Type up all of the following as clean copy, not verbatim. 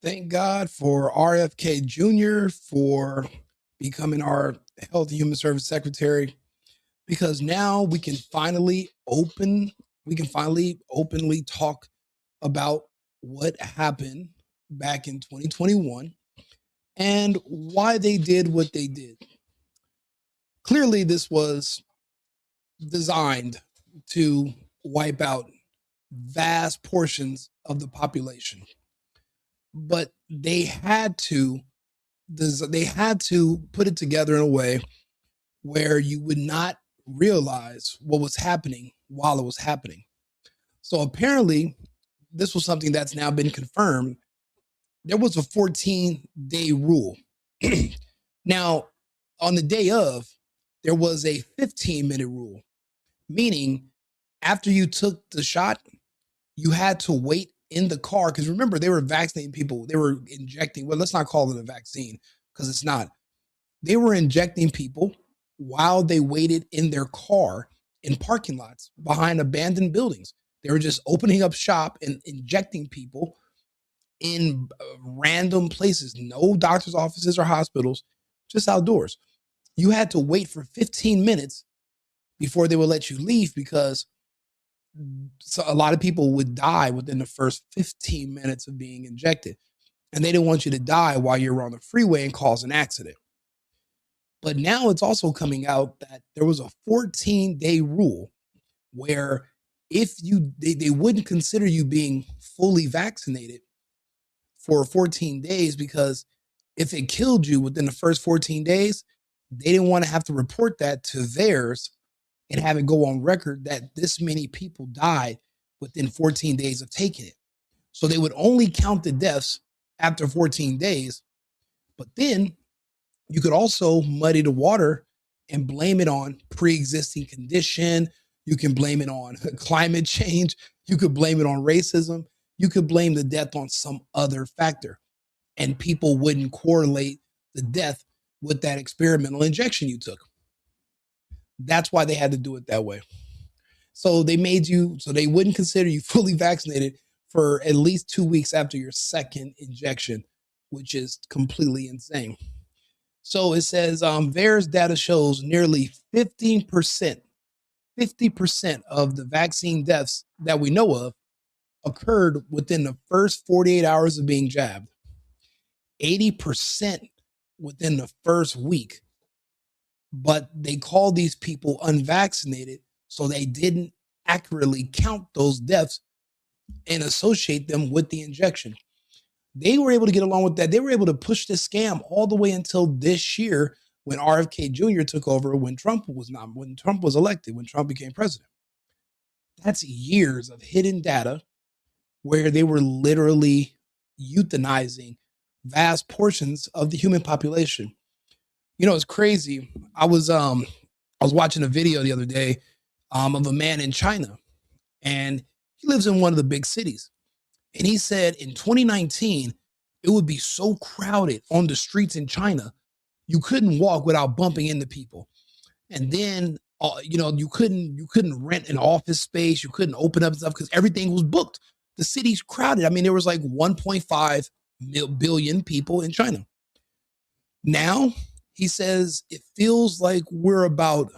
Thank God for RFK Jr. for becoming our Health and Human Service Secretary, because now we can finally openly talk about what happened back in 2021 and why they did what they did. Clearly, this was designed to wipe out vast portions of the population, but they had to put it together in a way where you would not realize what was happening while it was happening. So apparently, this was something that's now been confirmed. There was a 14-day rule. Now, on the day of, there was a 15-minute rule, meaning after you took the shot, you had to wait in the car. Because remember, they were vaccinating people. They were injecting, well, let's not call it a vaccine because it's not. They were injecting people while they waited in their car in parking lots behind abandoned buildings. They were just opening up shop and injecting people in random places, no doctor's offices or hospitals, just outdoors. You had to wait for 15 minutes before they would let you leave because a lot of people would die within the first 15 minutes of being injected. And they didn't want you to die while you're on the freeway and cause an accident. But now it's also coming out that there was a 14-day rule where if they wouldn't consider you being fully vaccinated for 14 days, because if it killed you within the first 14 days, they didn't want to have to report that to VAERS and have it go on record that this many people died within 14 days of taking it. So they would only count the deaths after 14 days. But then you could also muddy the water and blame it on pre-existing condition. You can blame it on climate change. You could blame it on racism. You could blame the death on some other factor. And people wouldn't correlate the death with that experimental injection you took. That's why they had to do it that way. So they wouldn't consider you fully vaccinated for at least 2 weeks after your second injection, which is completely insane. So it says VAERS data shows nearly 50% of the vaccine deaths that we know of occurred within the first 48 hours of being jabbed. 80% within the first week. But they call these people unvaccinated, so they didn't accurately count those deaths and associate them with the injection. They were able to get along with that. They were able to push this scam all the way until this year when RFK Jr. took over, when Trump was elected, when Trump became president. That's years of hidden data where they were literally euthanizing vast portions of the human population. You know, it's crazy. I was watching a video the other day of a man in China, and he lives in one of the big cities. And he said in 2019, it would be so crowded on the streets in China, you couldn't walk without bumping into people. And then, you couldn't rent an office space, you couldn't open up stuff because everything was booked. The city's crowded. I mean, there was like 1.5 billion people in China. Now, he says it feels like we're about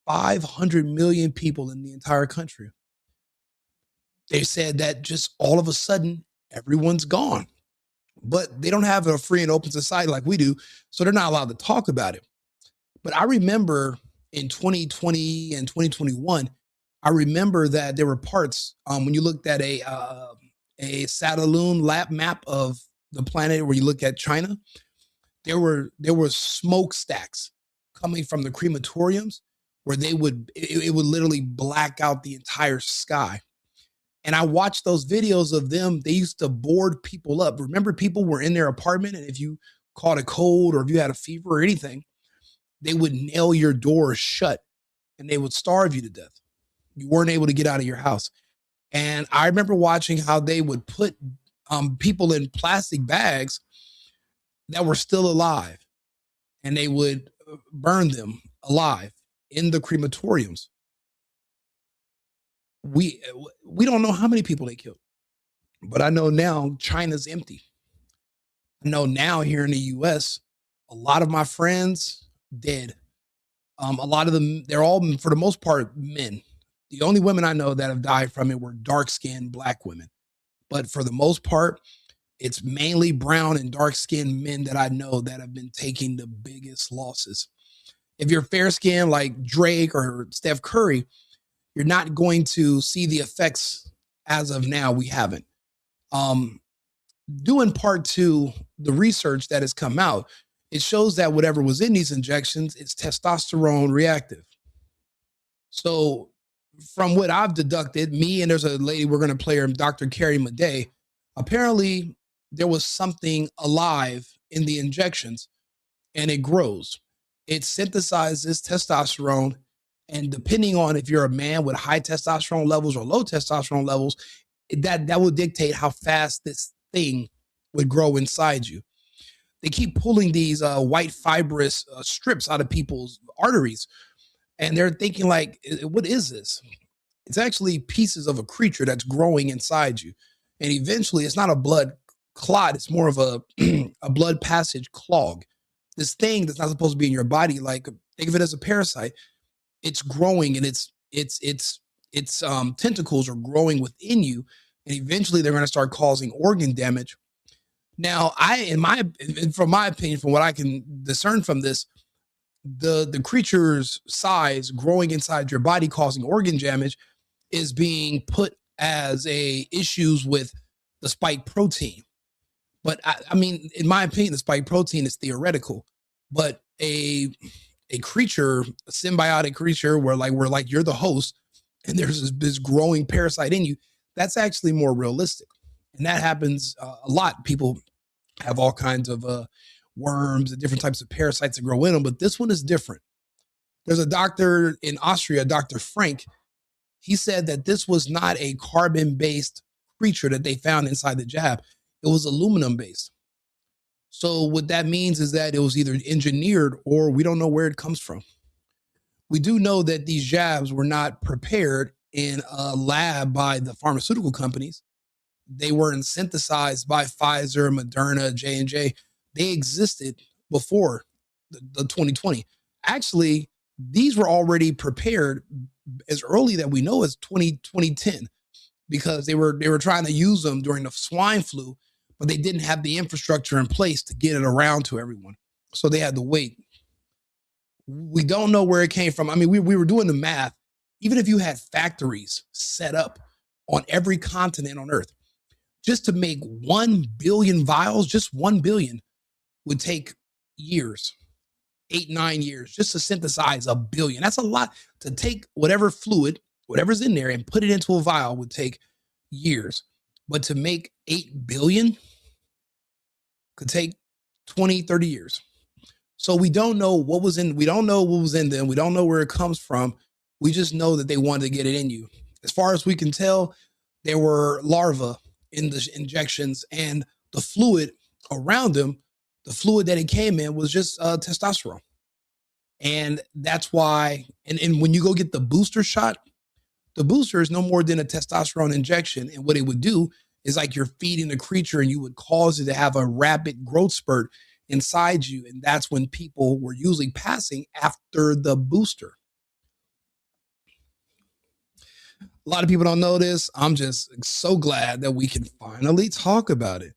500 million people in the entire country. They said that just all of a sudden, everyone's gone. But they don't have a free and open society like we do, so they're not allowed to talk about it. But I remember in 2020 and 2021, I remember that there were parts when you looked at a satellite map of the planet where you look at China, there were smokestacks coming from the crematoriums where it would literally black out the entire sky. And I watched those videos of them. They used to board people up. Remember, people were in their apartment, and if you caught a cold or if you had a fever or anything, they would nail your doors shut and they would starve you to death. You weren't able to get out of your house. And I remember watching how they would put people in plastic bags that were still alive, and they would burn them alive in the crematoriums. We don't know how many people they killed, but I know now China's empty. I know now here in the US, a lot of my friends dead. A lot of them, they're all, for the most part, men. The only women I know that have died from it were dark skinned Black women. But for the most part, it's mainly brown and dark skinned men that I know that have been taking the biggest losses. If you're fair skinned like Drake or Steph Curry, you're not going to see the effects as of now. We haven't. Um, Due in part to the research that has come out, it shows that whatever was in these injections is testosterone reactive. So, from what I've deducted, me and there's a lady we're going to play her, Dr. Carrie Madej, apparently there was something alive in the injections and it grows. It synthesizes testosterone. And depending on if you're a man with high testosterone levels or low testosterone levels, that will dictate how fast this thing would grow inside you. They keep pulling these white fibrous strips out of people's arteries, and they're thinking like, what is this? It's actually pieces of a creature that's growing inside you, and eventually it's not a blood clot, it's more of a a blood passage clog. This thing that's not supposed to be in your body, like, think of it as a parasite. It's growing, and its tentacles are growing within you, and eventually they're going to start causing organ damage. Now, from my opinion, from what I can discern from this, the creature's size growing inside your body causing organ damage is being put as a issues with the spike protein. But I mean, in my opinion, the spike protein is theoretical. But a creature, a symbiotic creature, where like you're the host, and there's this growing parasite in you, that's actually more realistic, and that happens a lot. People have all kinds of worms and different types of parasites that grow in them, but this one is different. There's a doctor in Austria, Dr. Frank. He said that this was not a carbon-based creature that they found inside the jab. It was aluminum-based. So what that means is that it was either engineered or we don't know where it comes from. We do know that these jabs were not prepared in a lab by the pharmaceutical companies. They weren't synthesized by Pfizer, Moderna, J&J. They existed before the 2020. Actually, these were already prepared as early that we know as 2010, because they were trying to use them during the swine flu, but they didn't have the infrastructure in place to get it around to everyone. So they had to wait. We don't know where it came from. I mean, we were doing the math. Even if you had factories set up on every continent on Earth, just to make 1 billion vials, just 1 billion, would take years, 8-9 years, just to synthesize a billion. That's a lot. To take whatever fluid, whatever's in there, and put it into a vial would take years. But to make 8 billion could take 20, 30 years. So we don't know what was in, we don't know what was in them. We don't know where it comes from. We just know that they wanted to get it in you. As far as we can tell, there were larvae in the injections, and the fluid around them, the fluid that it came in was just testosterone. And that's why, and when you go get the booster shot, the booster is no more than a testosterone injection. And what it would do is like you're feeding the creature, and you would cause it to have a rapid growth spurt inside you. And that's when people were usually passing after the booster. A lot of people don't know this. I'm just so glad that we can finally talk about it.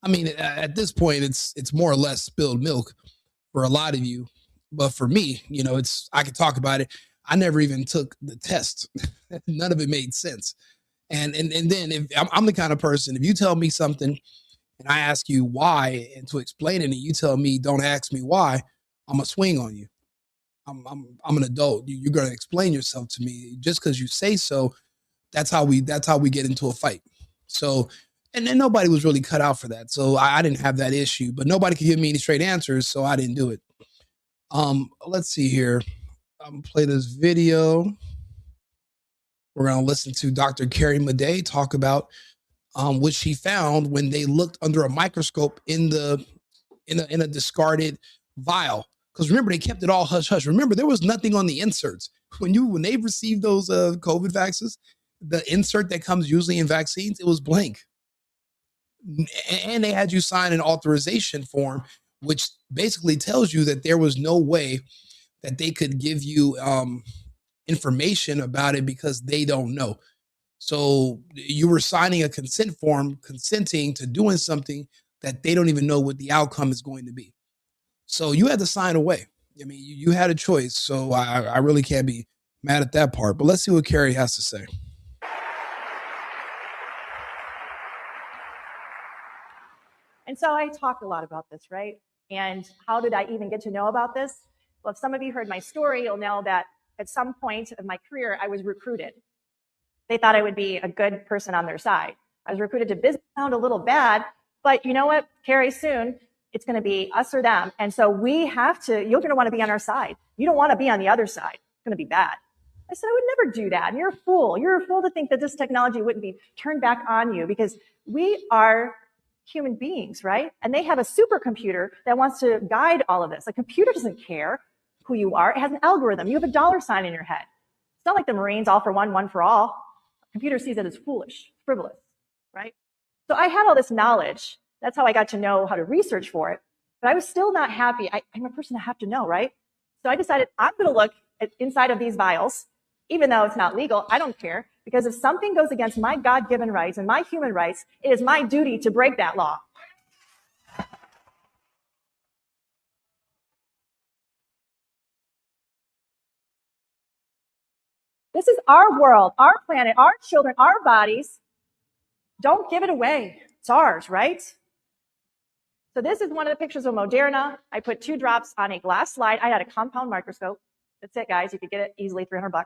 I mean, at this point, it's more or less spilled milk for a lot of you, but for me, I could talk about it. I never even took the test. None of it made sense. And then if I'm the kind of person, if you tell me something and I ask you why and to explain it, and you tell me don't ask me why, I'm gonna swing on you. I'm an adult. You're gonna explain yourself to me. Just because you say so, that's how we get into a fight. So, and then nobody was really cut out for that. So I didn't have that issue, but nobody could give me any straight answers, so I didn't do it. Let's see here. I'm gonna play this video. We're gonna listen to Dr. Carrie Madej talk about what she found when they looked under a microscope in a discarded vial. Because remember, they kept it all hush hush. Remember, there was nothing on the inserts when they received those COVID vaccines. The insert that comes usually in vaccines, it was blank. And they had you sign an authorization form, which basically tells you that there was no way that they could give you information about it because they don't know. So you were signing a consent form, consenting to doing something that they don't even know what the outcome is going to be. So you had to sign away. I mean, you had a choice. So I really can't be mad at that part. But let's see what Carrie has to say. And so I talk a lot about this, right? And how did I even get to know about this? Well, if some of you heard my story, you'll know that at some point of my career, I was recruited. They thought I would be a good person on their side. I was recruited to business. Sound a little bad, but you know what, Carrie, soon it's going to be us or them. And so we have to, you're going to want to be on our side. You don't want to be on the other side. It's going to be bad. I said, I would never do that. And you're a fool. You're a fool to think that this technology wouldn't be turned back on you, because we are human beings, right? And they have a supercomputer that wants to guide all of this. A computer doesn't care who you are. It has an algorithm. You have a dollar sign in your head. It's not like the Marines, all for one, one for all. A computer sees it as foolish, frivolous, right? So I had all this knowledge. That's how I got to know how to research for it. But I was still not happy. I'm a person I have to know, right? So I decided I'm going to look at inside of these vials, even though it's not legal. I don't care, because if something goes against my God-given rights and my human rights, it is my duty to break that law. This is our world, our planet, our children, our bodies. Don't give it away. It's ours, right? So this is one of the pictures of Moderna. I put 2 drops on a glass slide. I had a compound microscope. That's it, guys. You could get it easily, $300.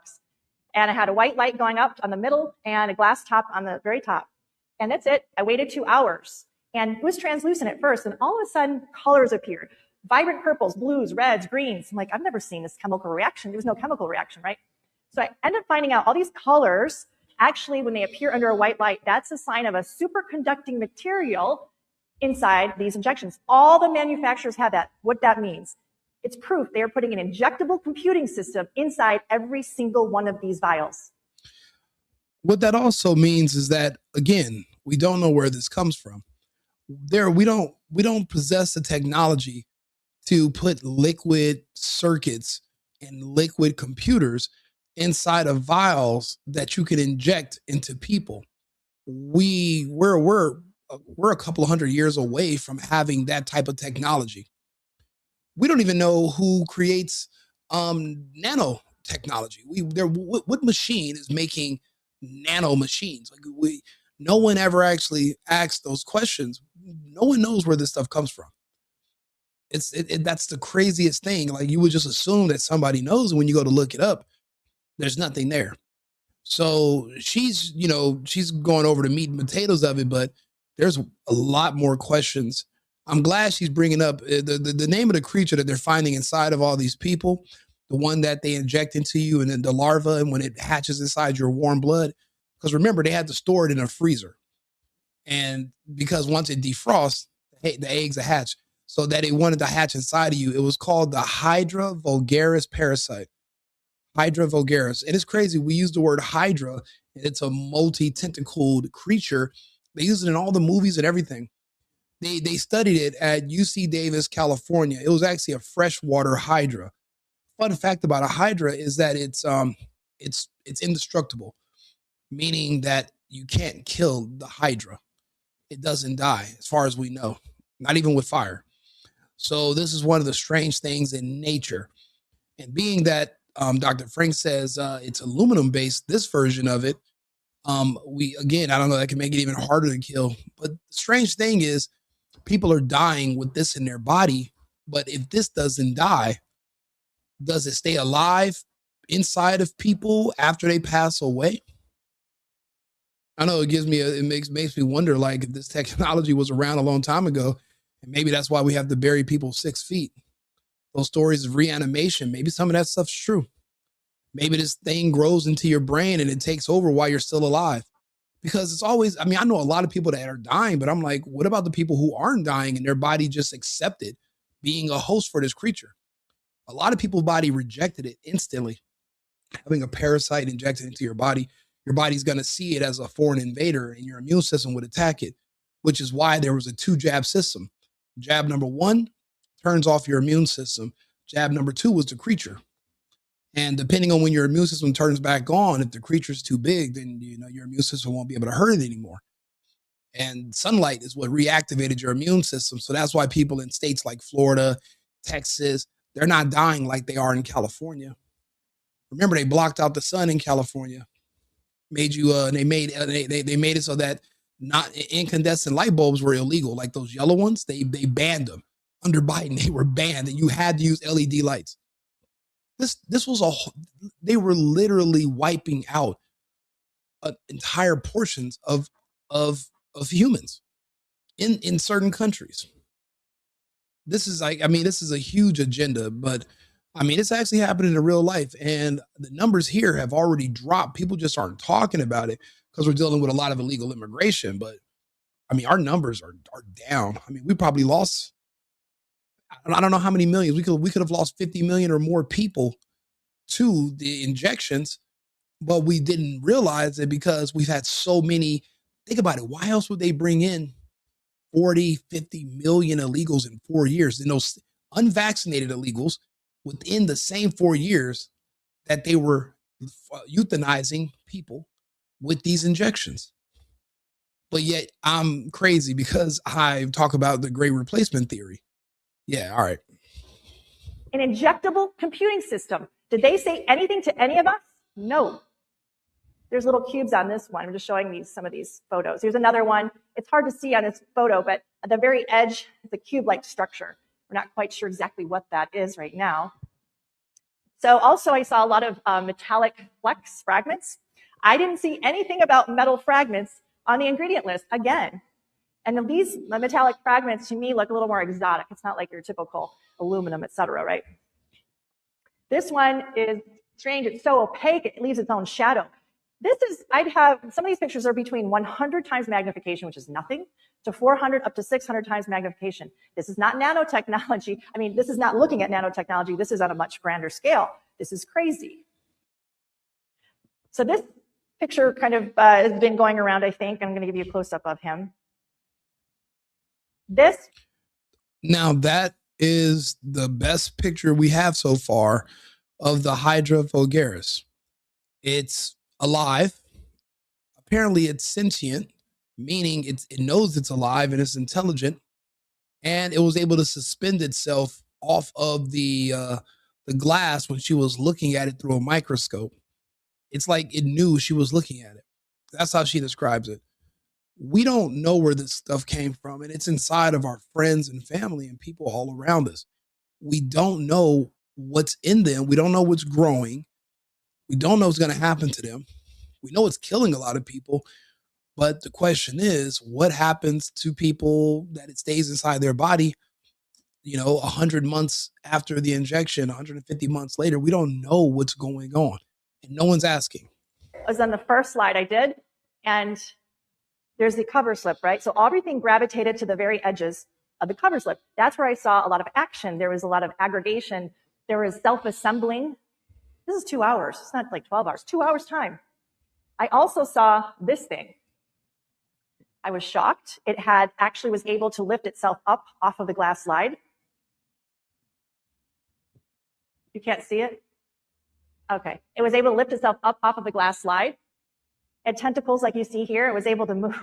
And I had a white light going up on the middle and a glass top on the very top. And that's it. I waited 2 hours. And it was translucent at first. And all of a sudden, colors appeared. Vibrant purples, blues, reds, greens. I'm like, I've never seen this chemical reaction. There was no chemical reaction, right? So I ended up finding out all these colors, actually, when they appear under a white light, that's a sign of a superconducting material inside these injections. All the manufacturers have that. What that means, it's proof they are putting an injectable computing system inside every single one of these vials. What that also means is that, again, we don't know where this comes from. We don't possess the technology to put liquid circuits and liquid computers inside of vials that you can inject into people. We're a couple of hundred years away from having that type of technology. We don't even know who creates nanotechnology. What machine is making nano machines? Like no one ever actually asked those questions. No one knows where this stuff comes from. That's the craziest thing. Like, you would just assume that somebody knows, and when you go to look it up, there's nothing there. So she's going over the meat and potatoes of it, but there's a lot more questions. I'm glad she's bringing up the name of the creature that they're finding inside of all these people, the one that they inject into you, and then the larva, and when it hatches inside your warm blood. Because remember, they had to store it in a freezer. And because once it defrosts, the eggs are hatched. So that it wanted to hatch inside of you. It was called the Hydra vulgaris parasite. Hydra vulgaris. And it's crazy. We use the word Hydra, and it's a multi-tentacled creature. They use it in all the movies and everything. They studied it at UC Davis, California. It was actually a freshwater hydra. Fun fact about a hydra is that it's indestructible, meaning that you can't kill the hydra. It doesn't die, as far as we know, not even with fire. So this is one of the strange things in nature. And being that Dr. Frank says it's aluminum based, this version of it, I don't know, that can make it even harder to kill. But the strange thing is, people are dying with this in their body. But if this doesn't die, does it stay alive inside of people after they pass away? I know it makes me wonder, like, if this technology was around a long time ago, and maybe that's why we have to bury people 6 feet. Those stories of reanimation, maybe some of that stuff's true. Maybe this thing grows into your brain and it takes over while you're still alive. Because it's always, I mean, I know a lot of people that are dying, but I'm like, what about the people who aren't dying and their body just accepted being a host for this creature? A lot of people's body rejected it instantly. Having a parasite injected into your body's going to see it as a foreign invader, and your immune system would attack it. which is why there was a 2-jab system. Jab number 1 turns off your immune system. Jab number 2 was the creature. And depending on when your immune system turns back on, if the creature's too big, then your immune system won't be able to hurt it anymore. And sunlight is what reactivated your immune system. So that's why people in states like Florida, Texas, they're not dying like they are in California. Remember, they blocked out the sun in California. Made you they made it so that not incandescent light bulbs were illegal, like those yellow ones. They banned them under Biden. They were banned, and you had to use LED lights. This was they were literally wiping out entire portions of humans in certain countries. This is this is a huge agenda, but it's actually happening in real life, and the numbers here have already dropped. People just aren't talking about it because we're dealing with a lot of illegal immigration. But our numbers are down. We probably lost, I don't know how many millions. We could have lost 50 million or more people to the injections, but we didn't realize it because we've had so many. Think about it. Why else would they bring in 40, 50 million illegals in 4 years? And those unvaccinated illegals within the same 4 years that they were euthanizing people with these injections. But yet I'm crazy because I talk about the great replacement theory. Yeah, all right. An injectable computing system. Did they say anything to any of us? No. There's little cubes on this one. I'm just showing some of these photos. Here's another one. It's hard to see on this photo, but at the very edge, it's a cube-like structure. We're not quite sure exactly what that is right now. So also I saw a lot of metallic flex fragments. I didn't see anything about metal fragments on the ingredient list again. And these metallic fragments to me look a little more exotic. It's not like your typical aluminum, et cetera, right? This one is strange. It's so opaque, it leaves its own shadow. I'd have, some of these pictures are between 100 times magnification, which is nothing, to 400 up to 600 times magnification. This is not nanotechnology. This is not looking at nanotechnology. This is on a much grander scale. This is crazy. So this picture kind of has been going around, I think. I'm going to give you a close-up of him. Now that is the best picture we have so far of the Hydra vulgaris. It's alive. Apparently it's sentient, meaning it knows it's alive and it's intelligent, and it was able to suspend itself off of the glass when she was looking at it through a microscope. It's like it knew she was looking at it. That's how she describes it. We don't know where this stuff came from, and it's inside of our friends and family and people all around us. We don't know what's in them. We don't know what's growing. We don't know what's going to happen to them. We know it's killing a lot of people, but the question is, what happens to people that it stays inside their body, 100 months after the injection, 150 months later? We don't know what's going on, and no one's asking. It was on the first slide I did, and there's the cover slip, right? So everything gravitated to the very edges of the cover slip. That's where I saw a lot of action. There was a lot of aggregation. There was self-assembling. This is 2 hours. It's not like 12 hours, 2 hours time. I also saw this thing. I was shocked. It actually was able to lift itself up off of the glass slide. You can't see it? Okay. It was able to lift itself up off of the glass slide. It had tentacles like you see here. It was able to move.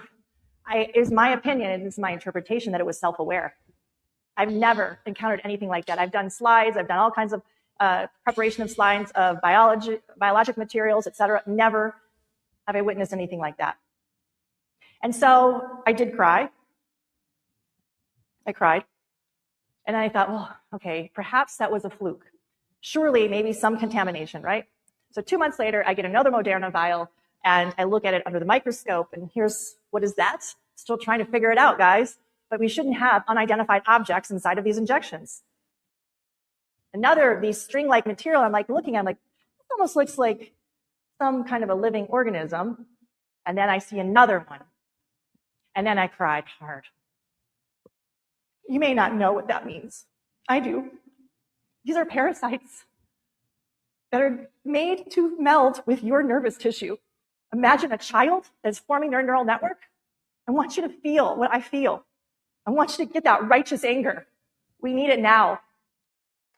It is my opinion, and it's my interpretation, that it was self-aware. I've never encountered anything like that. I've done slides. I've done all kinds of preparation of slides of biologic materials, et cetera. Never have I witnessed anything like that. And so I did cry. I cried. And then I thought, well, okay, perhaps that was a fluke. Surely maybe some contamination, right? So 2 months later, I get another Moderna vial, and I look at it under the microscope, and what is that? Still trying to figure it out, guys. But we shouldn't have unidentified objects inside of these injections. These string-like material, I'm like looking at, this almost looks like some kind of a living organism. And then I see another one. And then I cried hard. You may not know what that means. I do. These are parasites that are made to meld with your nervous tissue. Imagine a child that's forming their neural network. I want you to feel what I feel. I want you to get that righteous anger. We need it now.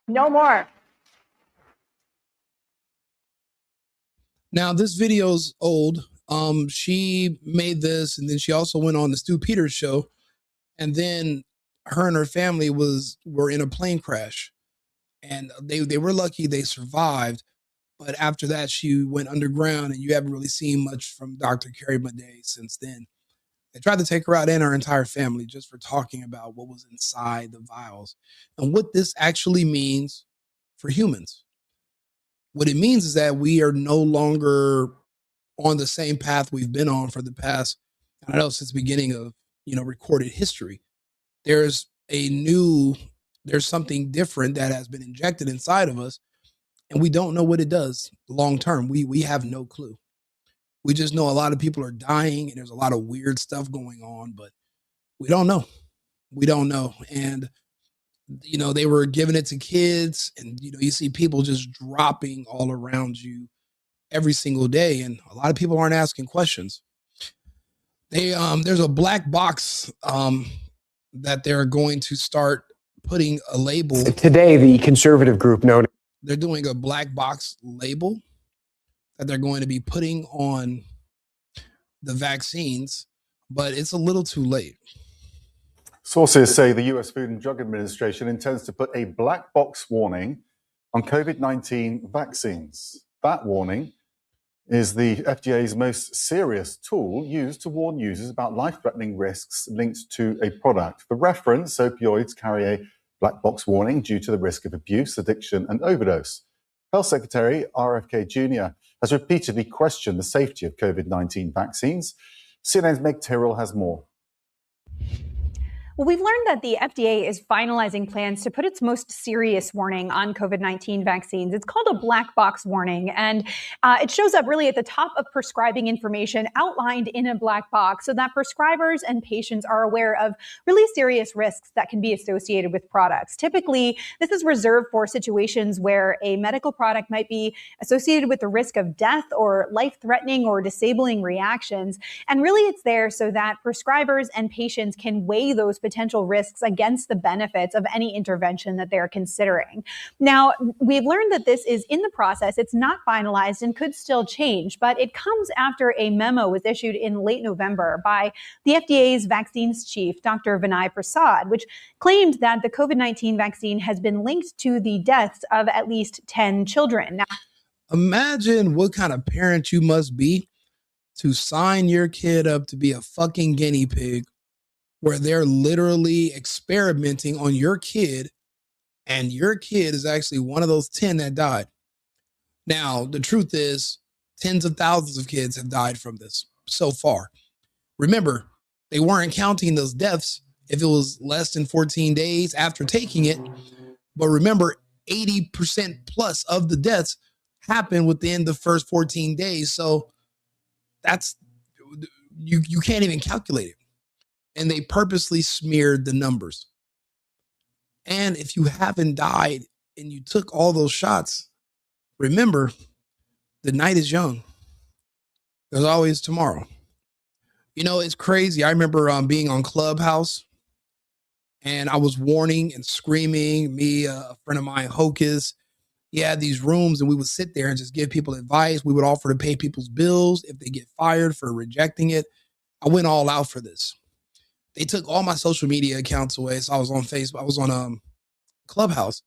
No more. Now, this video's old. She made this, and then she also went on the Stu Peters show, and then her and her family were in a plane crash, and they were lucky they survived. But after that, she went underground, and you haven't really seen much from Dr. Carrie Madej since then. They tried to take her out and her entire family just for talking about what was inside the vials and what this actually means for humans. What it means is that we are no longer on the same path we've been on for the past, I don't know, since the beginning of, recorded history. There's there's something different that has been injected inside of us, and we don't know what it does long term. We have no clue. We just know a lot of people are dying and there's a lot of weird stuff going on, but we don't know. We don't know. And they were giving it to kids, and you see people just dropping all around you every single day, and a lot of people aren't asking questions. There's a black box that they're going to start putting a label. Today, the conservative group noted they're doing a black box label that they're going to be putting on the vaccines, but it's a little too late. Sources say the US Food and Drug Administration intends to put a black box warning on COVID-19 vaccines. That warning is the FDA's most serious tool used to warn users about life-threatening risks linked to a product. For reference, opioids carry a black box warning due to the risk of abuse, addiction, and overdose. Health Secretary RFK Jr. has repeatedly questioned the safety of COVID-19 vaccines. CNN's Meg Tyrrell has more. Well, we've learned that the FDA is finalizing plans to put its most serious warning on COVID-19 vaccines. It's called a black box warning, and it shows up really at the top of prescribing information outlined in a black box so that prescribers and patients are aware of really serious risks that can be associated with products. Typically, this is reserved for situations where a medical product might be associated with the risk of death or life-threatening or disabling reactions. And really, it's there so that prescribers and patients can weigh those potential risks against the benefits of any intervention that they're considering. Now, we've learned that this is in the process. It's not finalized and could still change, but it comes after a memo was issued in late November by the FDA's vaccines chief, Dr. Vinay Prasad, which claimed that the COVID-19 vaccine has been linked to the deaths of at least 10 children. Now, imagine what kind of parent you must be to sign your kid up to be a fucking guinea pig where they're literally experimenting on your kid, and your kid is actually one of those 10 that died. Now, the truth is, tens of thousands of kids have died from this so far. Remember, they weren't counting those deaths if it was less than 14 days after taking it. But remember, 80% plus of the deaths happened within the first 14 days. So that's, you can't even calculate it. And they purposely smeared the numbers. And if you haven't died and you took all those shots, remember, the night is young. There's always tomorrow. It's crazy. I remember being on Clubhouse, and I was warning and screaming. Me, a friend of mine, Hocus, he had these rooms, and we would sit there and just give people advice. We would offer to pay people's bills if they get fired for rejecting it. I went all out for this. They took all my social media accounts away. So I was on Facebook. I was on Clubhouse,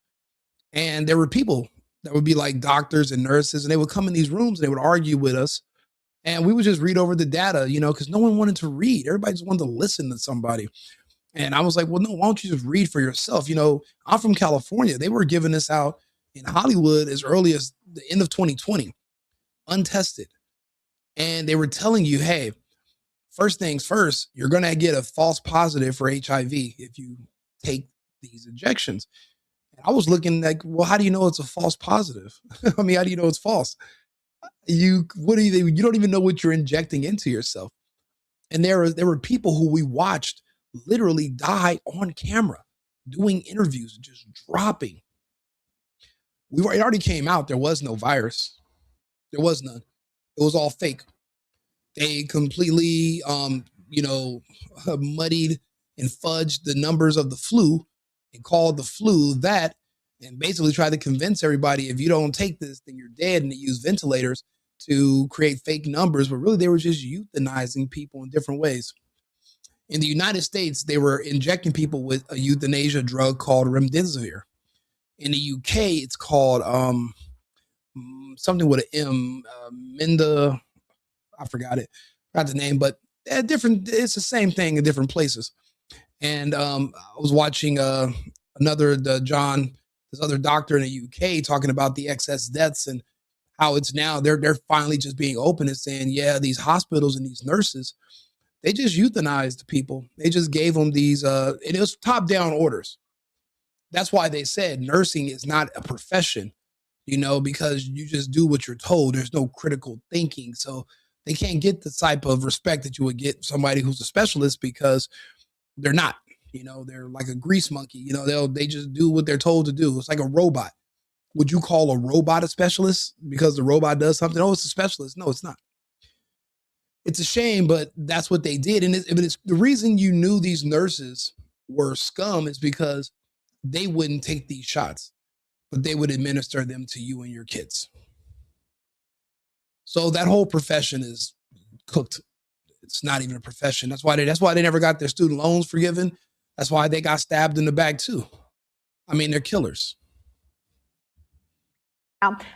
and there were people that would be like doctors and nurses, and they would come in these rooms and they would argue with us. And we would just read over the data, because no one wanted to read. Everybody just wanted to listen to somebody. And I was like, well, no, why don't you just read for yourself? I'm from California. They were giving this out in Hollywood as early as the end of 2020, untested. And they were telling you, hey, first things first, you're going to get a false positive for HIV if you take these injections. And I was looking like, well, how do you know it's a false positive? I mean, how do you know it's false? You don't even know what you're injecting into yourself. And there were people who we watched literally die on camera, doing interviews, just dropping. It already came out. There was no virus. There was none. It was all fake. They completely, muddied and fudged the numbers of the flu and called the flu that, and basically tried to convince everybody if you don't take this, then you're dead, and they use ventilators to create fake numbers. But really, they were just euthanizing people in different ways. In the United States, they were injecting people with a euthanasia drug called remdesivir. In the UK, it's called something with an M, Minda. I forgot it, not the name, but different. It's the same thing in different places. And I was watching this other doctor in the UK talking about the excess deaths and how it's now they're finally just being open and saying, yeah, these hospitals and these nurses, they just euthanized people. They just gave them these, and it was top down orders. That's why they said nursing is not a profession, because you just do what you're told. There's no critical thinking. So they can't get the type of respect that you would get somebody who's a specialist because they're not. They're like a grease monkey. They just do what they're told to do. It's like a robot. Would you call a robot a specialist because the robot does something? Oh, it's a specialist. No, it's not. It's a shame, but that's what they did. And it's the reason you knew these nurses were scum is because they wouldn't take these shots, but they would administer them to you and your kids. So that whole profession is cooked. It's not even a profession. That's why they never got their student loans forgiven. That's why they got stabbed in the back too. I mean, they're killers.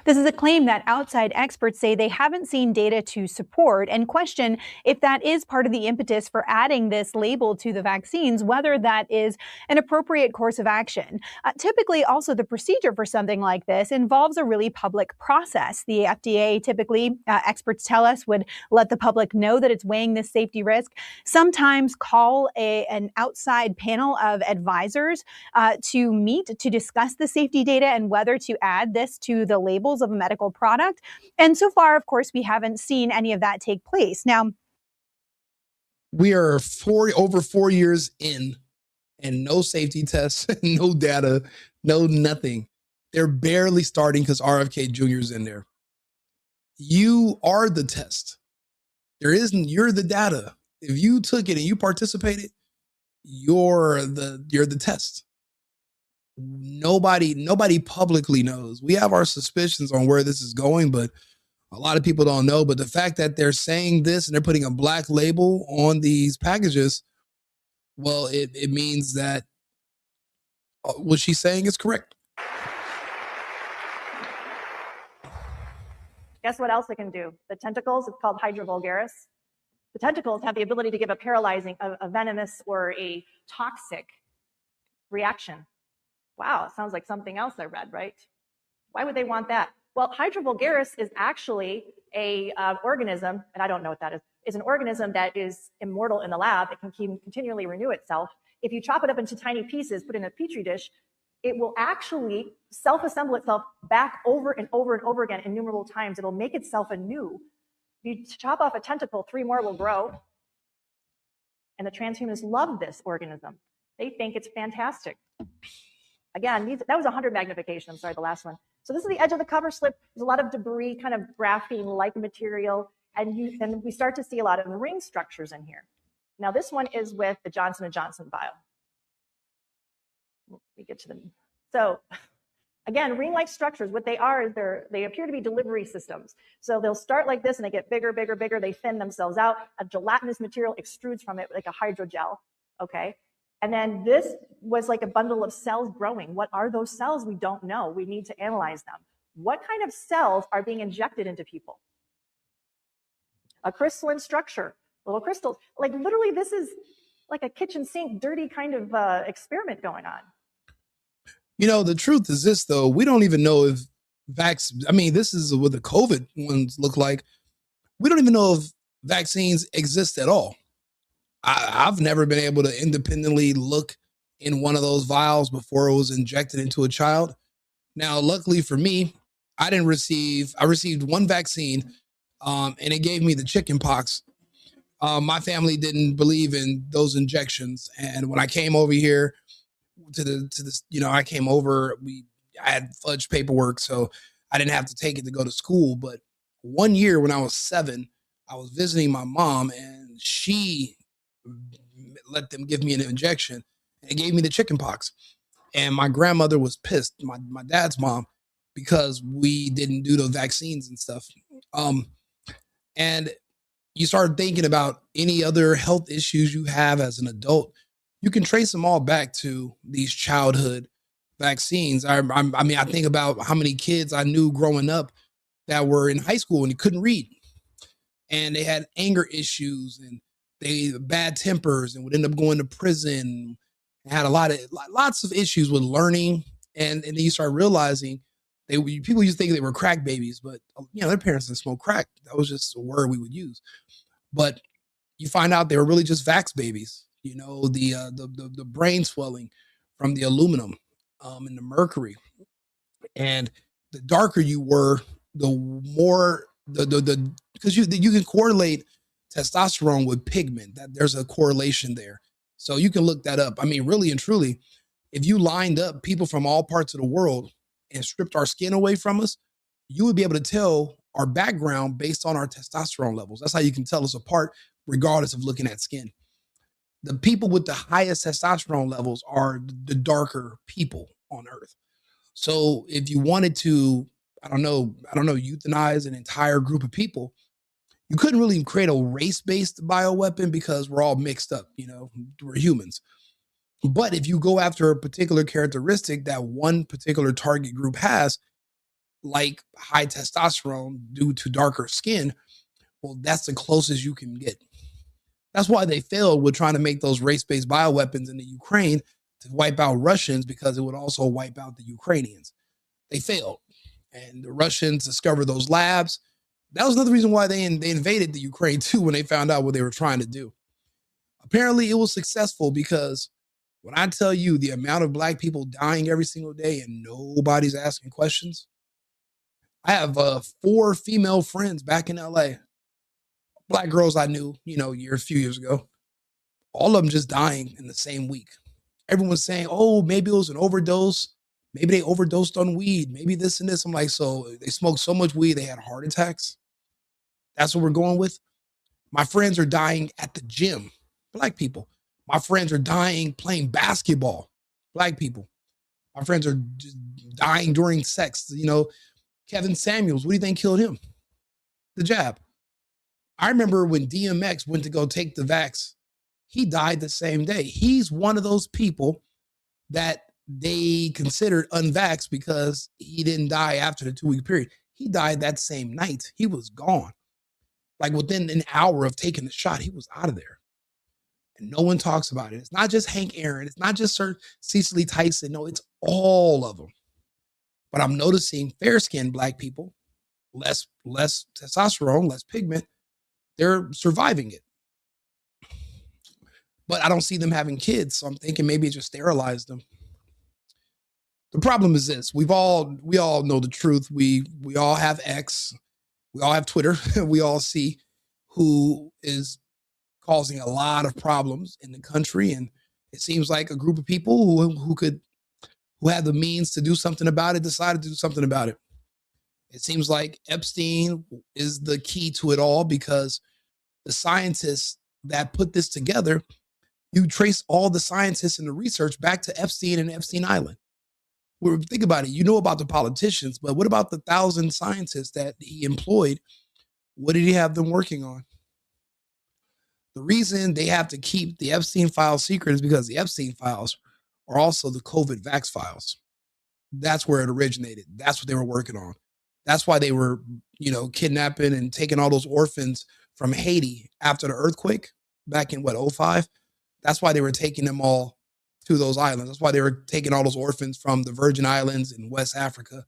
This is a claim that outside experts say they haven't seen data to support and question if that is part of the impetus for adding this label to the vaccines, whether that is an appropriate course of action. Typically, also, the procedure for something like this involves a really public process. The FDA typically, experts tell us, would let the public know that it's weighing this safety risk, sometimes call an outside panel of advisors to meet to discuss the safety data and whether to add this to the labels of a medical product. And so far, of course, we haven't seen any of that take place. Now, we are over 4 years in and no safety tests, no data, no nothing. They're barely starting because RFK Jr. is in there. You are the test. You're the data. If you took it and you participated, you're the test. Nobody publicly knows. We have our suspicions on where this is going, but a lot of people don't know. But the fact that they're saying this and they're putting a black label on these packages, well, it means that what she's saying is correct. Guess what else it can do? The tentacles, it's called Hydra vulgaris. The tentacles have the ability to give a paralyzing, a venomous, or a toxic reaction. Wow, it sounds like something else I read, right? Why would they want that? Well, Hydra vulgaris is actually a organism, and I don't know what that is. It's an organism that is immortal in the lab. It can continually renew itself. If you chop it up into tiny pieces, put it in a petri dish, it will actually self-assemble itself back over and over and over again innumerable times. It'll make itself anew. If you chop off a tentacle, 3 more will grow. And the transhumanists love this organism. They think it's fantastic. Again, that was 100 magnification. I'm sorry, the last one. So this is the edge of the cover slip. There's a lot of debris, kind of graphene-like material, and we start to see a lot of ring structures in here. Now this one is with the Johnson & Johnson vial. Let me get to them. So again, ring-like structures, what they are is they appear to be delivery systems. So they'll start like this and they get bigger, bigger, bigger. They thin themselves out. A gelatinous material extrudes from it like a hydrogel, okay? And then this was like a bundle of cells growing. What are those cells? We don't know. We need to analyze them. What kind of cells are being injected into people? A crystalline structure, little crystals. Like literally this is like a kitchen sink, dirty kind of experiment going on. The truth is this, though. We don't even know if this is what the COVID ones look like. We don't even know if vaccines exist at all. I've never been able to independently look in one of those vials before it was injected into a child. Now, luckily for me, I received one vaccine, and it gave me the chicken pox. My family didn't believe in those injections. And when I came over here to this, I came over, I had fudged paperwork, so I didn't have to take it to go to school. But 1 year when I was 7, I was visiting my mom, and she let them give me an injection. And it gave me the chicken pox. And my grandmother was pissed, my dad's mom, because we didn't do the vaccines and stuff. And you start thinking about any other health issues you have as an adult, you can trace them all back to these childhood vaccines. I mean, I think about how many kids I knew growing up that were in high school and they couldn't read, and they had anger issues and they bad tempers and would end up going to prison. Had lots of issues with learning, and then you start realizing people used to think they were crack babies, but their parents didn't smoke crack. That was just a word we would use. But you find out they were really just vax babies. The brain swelling from the aluminum and the mercury, and the darker you were, the more the because you can correlate testosterone with pigment. That there's a correlation there, so you can look that up. I mean, really and truly, if you lined up people from all parts of the world and stripped our skin away from us, you would be able to tell our background based on our testosterone levels. That's how you can tell us apart, regardless of looking at skin. The people with the highest testosterone levels are the darker people on earth. So if you wanted to, I don't know, euthanize an entire group of people, you couldn't really create a race-based bioweapon because we're all mixed up, we're humans. But if you go after a particular characteristic that one particular target group has, like high testosterone due to darker skin, well, that's the closest you can get. That's why they failed with trying to make those race-based bioweapons in the Ukraine to wipe out Russians, because it would also wipe out the Ukrainians. They failed. And the Russians discovered those labs. That was another reason why they invaded the Ukraine too, when they found out what they were trying to do. Apparently, it was successful because when I tell you the amount of Black people dying every single day and nobody's asking questions, I have 4 female friends back in LA, Black girls I knew, a few years ago. All of them just dying in the same week. Everyone's saying, oh, maybe it was an overdose. Maybe they overdosed on weed. Maybe this and this. I'm like, so they smoked so much weed, they had heart attacks. That's what we're going with. My friends are dying at the gym. Black people. My friends are dying playing basketball. Black people. My friends are just dying during sex. Kevin Samuels, what do you think killed him? The jab. I remember when DMX went to go take the vax, he died the same day. He's one of those people that they considered unvaxxed because he didn't die after the 2-week period. He died that same night. He was gone. Like within an hour of taking the shot, he was out of there. And no one talks about it. It's not just Hank Aaron. It's not just Sir Cecily Tyson. No, it's all of them. But I'm noticing fair-skinned Black people, less testosterone, less pigment, they're surviving it. But I don't see them having kids, so I'm thinking maybe it just sterilized them. The problem is this: we all know the truth. We all have X, we all have Twitter. We all see who is causing a lot of problems in the country, and it seems like a group of people who had the means to do something about it decided to do something about it. It seems like Epstein is the key to it all, because the scientists that put this together, you trace all the scientists and the research back to Epstein and Epstein Island. Well, think about it. You know about the politicians, but what about the 1,000 scientists that he employed? What did he have them working on? The reason they have to keep the Epstein files secret is because the Epstein files are also the COVID vax files. That's where it originated. That's what they were working on. That's why they were, kidnapping and taking all those orphans from Haiti after the earthquake back in 2005. That's why they were taking them all to those islands. That's why they were taking all those orphans from the Virgin Islands in West Africa.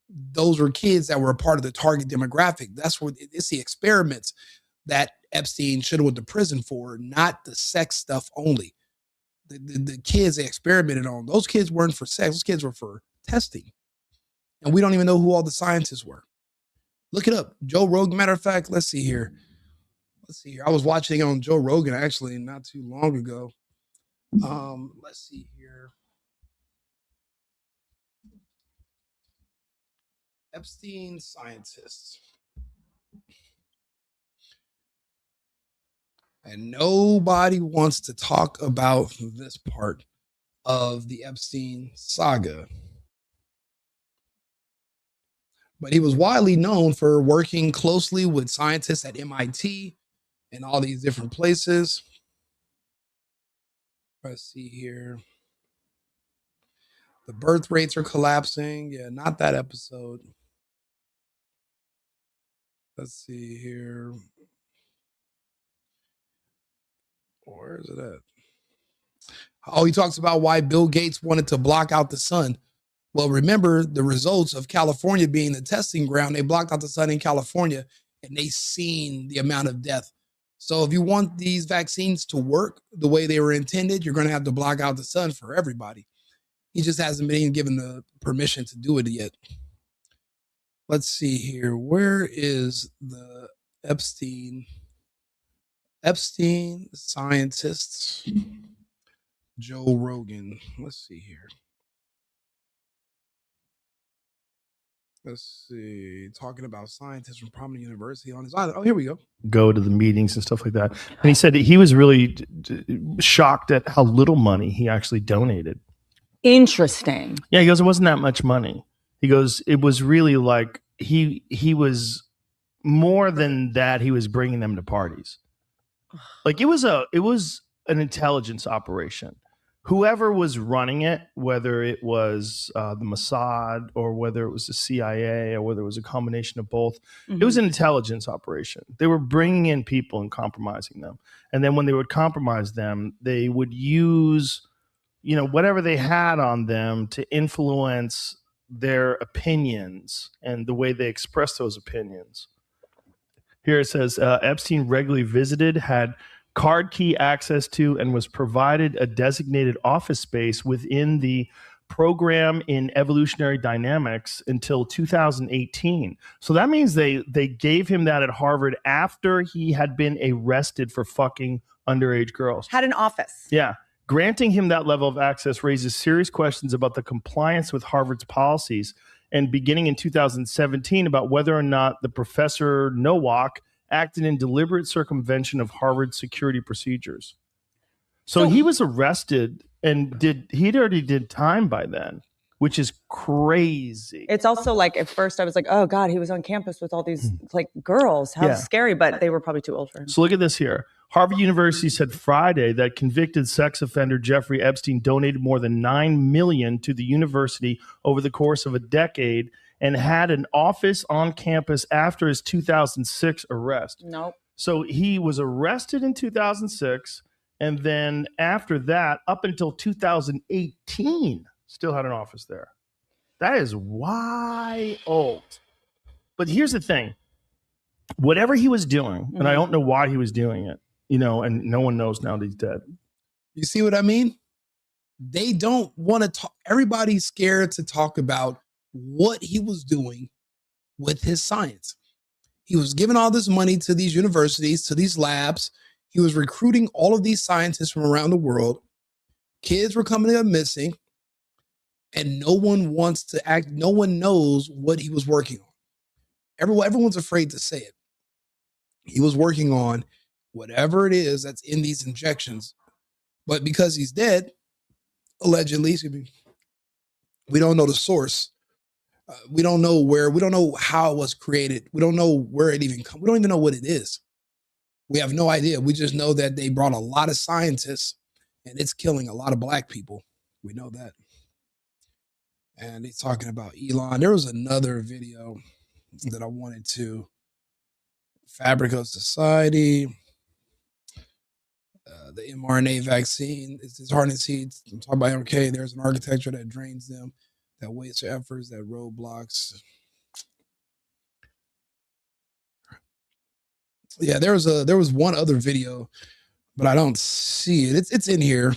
Those were kids that were a part of the target demographic. That's what it's the experiments that Epstein should have went to prison for, not the sex stuff only. The kids they experimented on, those kids weren't for sex. Those kids were for testing. And we don't even know who all the scientists were. Look it up. Joe Rogan, matter of fact, let's see here. I was watching on Joe Rogan actually not too long ago. Let's see here. Epstein scientists. And nobody wants to talk about this part of the Epstein saga. But he was widely known for working closely with scientists at MIT and all these different places. Let's see here. The birth rates are collapsing. Yeah, not that episode. Let's see here. Where is it at? Oh, he talks about why Bill Gates wanted to block out the sun. Well, remember the results of California being the testing ground. They blocked out the sun in California and they seen the amount of death. So if you want these vaccines to work the way they were intended, you're going to have to block out the sun for everybody. He just hasn't been given the permission to do it yet. Let's see here. Where is the Epstein scientists? Joe Rogan. Let's see here. Let's see. Talking about scientists from prominent university on his island. Oh, here we go. Go to the meetings and stuff like that. And he said he was really shocked at how little money he actually donated. Interesting. Yeah, he goes, it wasn't that much money. He goes, it was really like he was more than that. He was bringing them to parties. Like it was an intelligence operation. Whoever was running it, whether it was the Mossad or whether it was the CIA or whether it was a combination of both, it was an intelligence operation. They were bringing in people and compromising them. And then when they would compromise them, they would use, whatever they had on them to influence their opinions and the way they express those opinions. Here it says, Epstein regularly visited, had card key access to, and was provided a designated office space within the program in evolutionary dynamics until 2018. So that means they gave him that at Harvard after he had been arrested for fucking underage girls. Had an office. Yeah. Granting him that level of access raises serious questions about the compliance with Harvard's policies. And beginning in 2017, about whether or not the Professor Nowak acted in deliberate circumvention of Harvard's security procedures. So he was arrested and he'd already did time by then, which is crazy. It's also like, at first I was like, oh God, he was on campus with all these like girls. How scary, but they were probably too old for him. So look at this here. Harvard University said Friday that convicted sex offender Jeffrey Epstein donated more than $9 million to the university over the course of a decade and had an office on campus after his 2006 arrest. Nope. So he was arrested in 2006, and then after that, up until 2018, still had an office there. That is wild. But here's the thing. Whatever he was doing, and I don't know why he was doing it, and no one knows now that he's dead. You see what I mean? They don't want to talk. Everybody's scared to talk about what he was doing with his science. He was giving all this money to these universities, to these labs. He was recruiting all of these scientists from around the world. Kids were coming up missing, and no one wants to act. No one knows what he was working on. Everyone's afraid to say it. He was working on whatever it is that's in these injections. But because he's dead, allegedly, we don't know the source. We don't know where, we don't know how it was created. We don't know where it even comes. We don't even know what it is. We have no idea. We just know that they brought a lot of scientists and it's killing a lot of Black people. We know that. And he's talking about Elon. There was another video that I wanted to, Fabric of Society, the mRNA vaccine. It's hard to see. I'm talking about MK. There's an architecture that drains them, that wastes their efforts, that roadblocks. Yeah, there was one other video, but I don't see it. It's in here.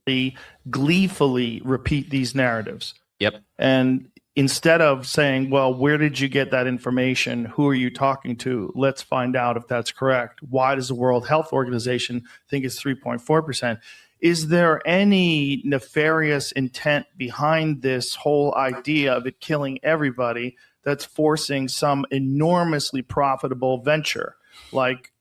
They gleefully repeat these narratives. Yep. And instead of saying, well, where did you get that information? Who are you talking to? Let's find out if that's correct. Why does the World Health Organization think it's 3.4%? Is there any nefarious intent behind this whole idea of it killing everybody that's forcing some enormously profitable venture? like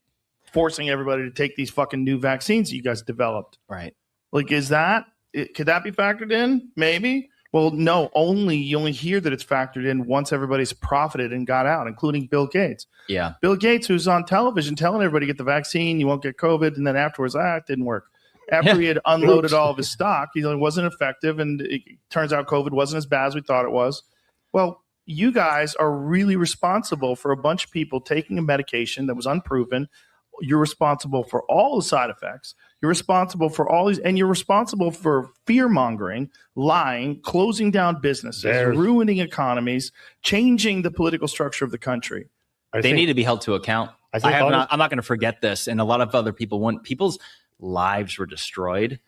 forcing everybody to take these fucking new vaccines that you guys developed. Right. Like, could that be factored in? Maybe. Well, no, you only hear that it's factored in once everybody's profited and got out, including Bill Gates. Yeah. Bill Gates, who's on television telling everybody get the vaccine, you won't get COVID. And then afterwards, it didn't work. After he had unloaded all of his stock, he wasn't effective. And it turns out COVID wasn't as bad as we thought it was. Well, you guys are really responsible for a bunch of people taking a medication that was unproven. You're responsible for all the side effects. You're responsible for all these, and you're responsible for fear mongering, lying, closing down businesses, ruining economies, changing the political structure of the country. They need to be held to account. I'm not going to forget this. And a lot of other people people's lives were destroyed.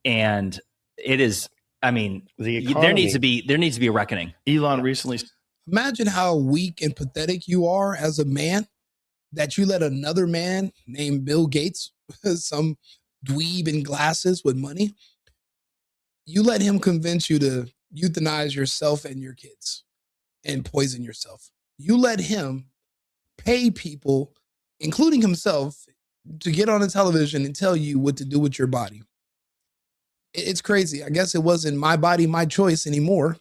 And it is, I mean, there needs to be a reckoning. Elon recently. Imagine how weak and pathetic you are as a man that you let another man named Bill Gates, some dweeb in glasses with money, you let him convince you to euthanize yourself and your kids and poison yourself. You let him pay people, including himself, to get on the television and tell you what to do with your body. It's crazy. I guess it wasn't my body, my choice anymore.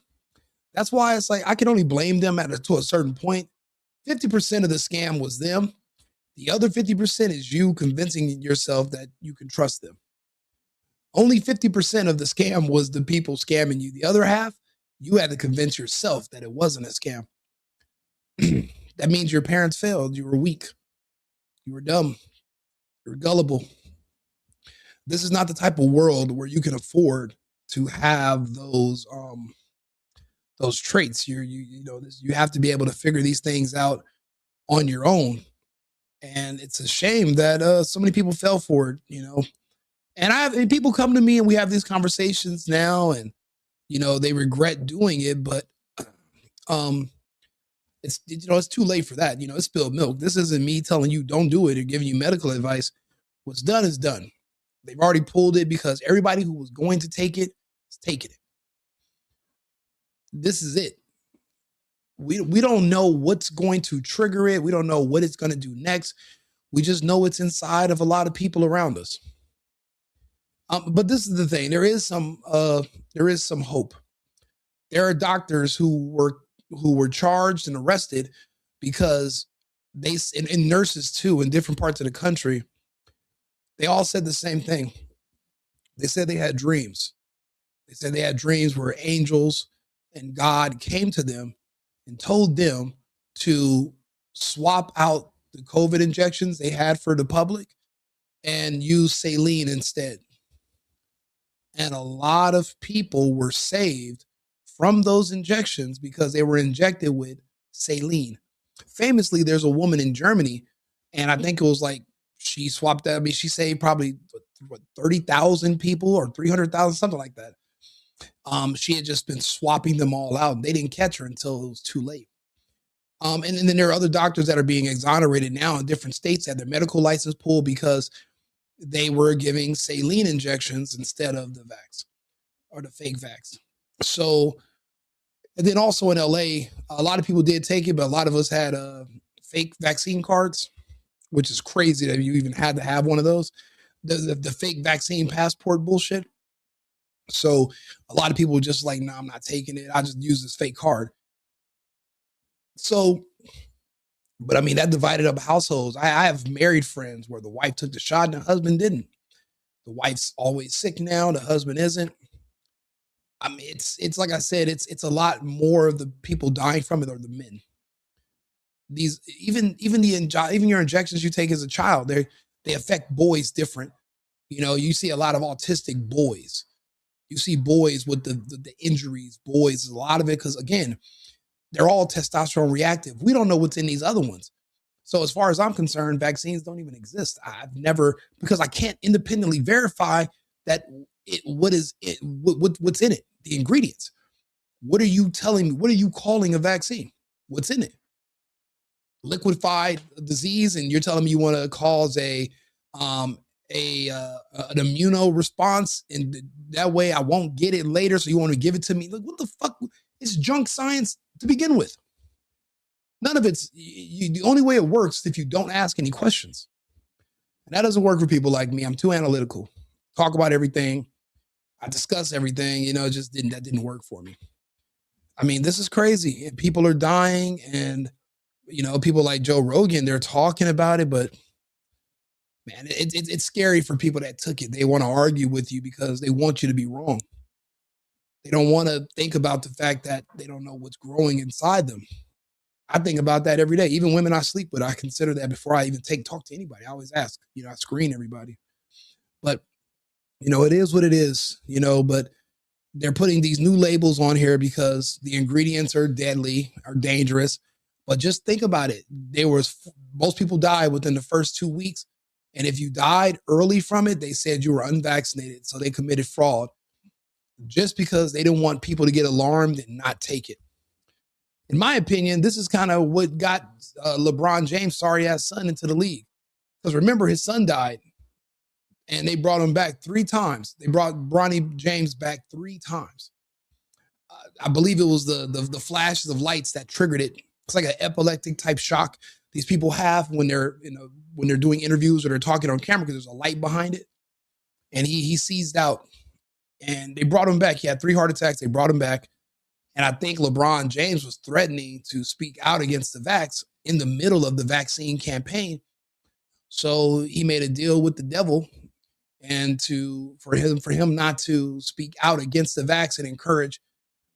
That's why it's like I can only blame them to a certain point. 50% of the scam was them. The other 50% is you convincing yourself that you can trust them. Only 50% of the scam was the people scamming you. The other half, you had to convince yourself that it wasn't a scam. That means your parents failed. You were weak. You were dumb. You were gullible. This is not the type of world where you can afford to have those traits. You have to be able to figure these things out on your own. And it's a shame that so many people fell for it, And people come to me and we have these conversations now, and they regret doing it, but it's too late for that. It's spilled milk. This isn't me telling you don't do it or giving you medical advice. What's done is done. They've already pulled it because everybody who was going to take it is taking it. This is it. We don't know what's going to trigger it. We don't know what it's going to do next. We just know it's inside of a lot of people around us. But this is the thing. There is some hope. There are doctors who were charged and arrested because and nurses too in different parts of the country. They all said the same thing. They said they had dreams. They said they had dreams where angels and God came to them and told them to swap out the COVID injections they had for the public and use saline instead. And a lot of people were saved from those injections because they were injected with saline. Famously, there's a woman in Germany, and I think it was like she swapped that. I mean, she saved probably 30,000 people or 300,000, something like that. She had just been swapping them all out, and they didn't catch her until it was too late. And then there are other doctors that are being exonerated now in different states that their medical license pulled because they were giving saline injections instead of the vax or the fake vax. So, and then also in LA, a lot of people did take it, but a lot of us had fake vaccine cards, which is crazy that you even had to have one of those. The fake vaccine passport bullshit. So a lot of people were just like, no, I'm not taking it. I just use this fake card. So, but I mean, that divided up households. I have married friends where the wife took the shot and the husband didn't. The wife's always sick now. The husband isn't. I mean, it's like I said, it's a lot more of the people dying from it are the men. These even your injections you take as a child, they affect boys different. You see a lot of autistic boys. You see boys with the injuries, boys, a lot of it, because again, they're all testosterone reactive. We don't know what's in these other ones. So as far as I'm concerned, vaccines don't even exist. Because I can't independently verify that what's in it, the ingredients. What are you telling me? What are you calling a vaccine? What's in it? Liquefied disease, and you're telling me you want to cause an immuno response, and that way I won't get it later. So you want to give it to me? Like, what the fuck? It's junk science to begin with. None of it's, the only way it works is if you don't ask any questions. And that doesn't work for people like me. I'm too analytical. Talk about everything. I discuss everything, it just didn't work for me. I mean, this is crazy. And people are dying, and, people like Joe Rogan, they're talking about it, but man, it's scary for people that took it. They want to argue with you because they want you to be wrong. They don't want to think about the fact that they don't know what's growing inside them. I think about that every day. Even women I sleep with, I consider that before I even talk to anybody. I always ask, I screen everybody. But, it is what it is, but they're putting these new labels on here because the ingredients are deadly, are dangerous. But just think about it. Most people die within the first 2 weeks. And if you died early from it, they said you were unvaccinated. So they committed fraud just because they didn't want people to get alarmed and not take it. In my opinion, this is kind of what got LeBron James' sorry ass son into the league. Because remember, his son died and they brought him back 3 times. They brought Bronny James back 3 times. I believe it was the flashes of lights that triggered it. It's like an epileptic type shock these people have when they're doing interviews or they're talking on camera because there's a light behind it. And he seized out, and they brought him back. He had 3 heart attacks. They brought him back. And I think LeBron James was threatening to speak out against the vax in the middle of the vaccine campaign. So he made a deal with the devil, and for him not to speak out against the vax and encourage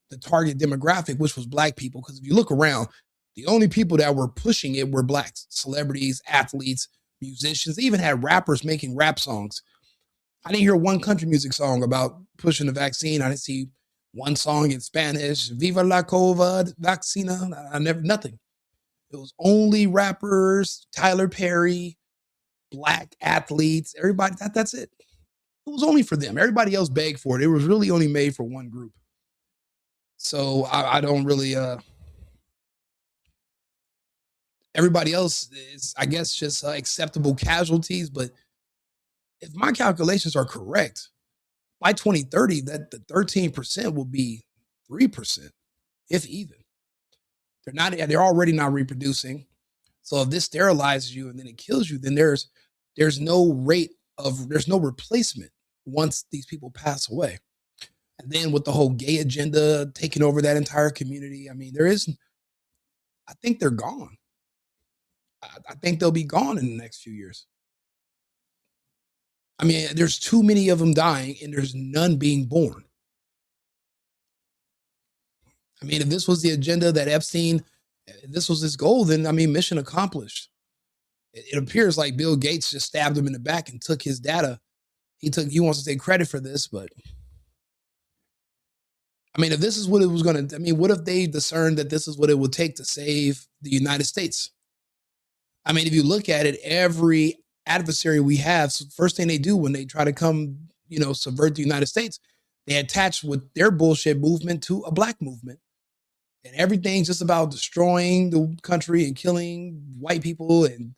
the target demographic, which was black people. Because if you look around, the only people that were pushing it were blacks, celebrities, athletes, musicians. They even had rappers making rap songs. I didn't hear one country music song about pushing the vaccine. I didn't see one song in Spanish, Viva la COVID vaccina. Nothing. It was only rappers, Tyler Perry, black athletes, everybody. That's it. It was only for them. Everybody else begged for it. It was really only made for one group. So I don't really, everybody else is, I guess, just acceptable casualties. But if my calculations are correct, by 2030, that the 13% will be 3%, if even. They're already not reproducing. So if this sterilizes you and then it kills you, then there's no replacement once these people pass away. And then with the whole gay agenda taking over that entire community, I mean, I think they're gone. I think they'll be gone in the next few years. I mean, there's too many of them dying and there's none being born. I mean, if this was the agenda that Epstein, if this was his goal, then, I mean, mission accomplished. It appears like Bill Gates just stabbed him in the back and took his data. He wants to take credit for this, but I mean, if this is what it was going to, I mean, what if they discerned that this is what it would take to save the United States? I mean, if you look at it, every adversary we have, so first thing they do when they try to come, subvert the United States, they attach with their bullshit movement to a black movement. And everything's just about destroying the country and killing white people and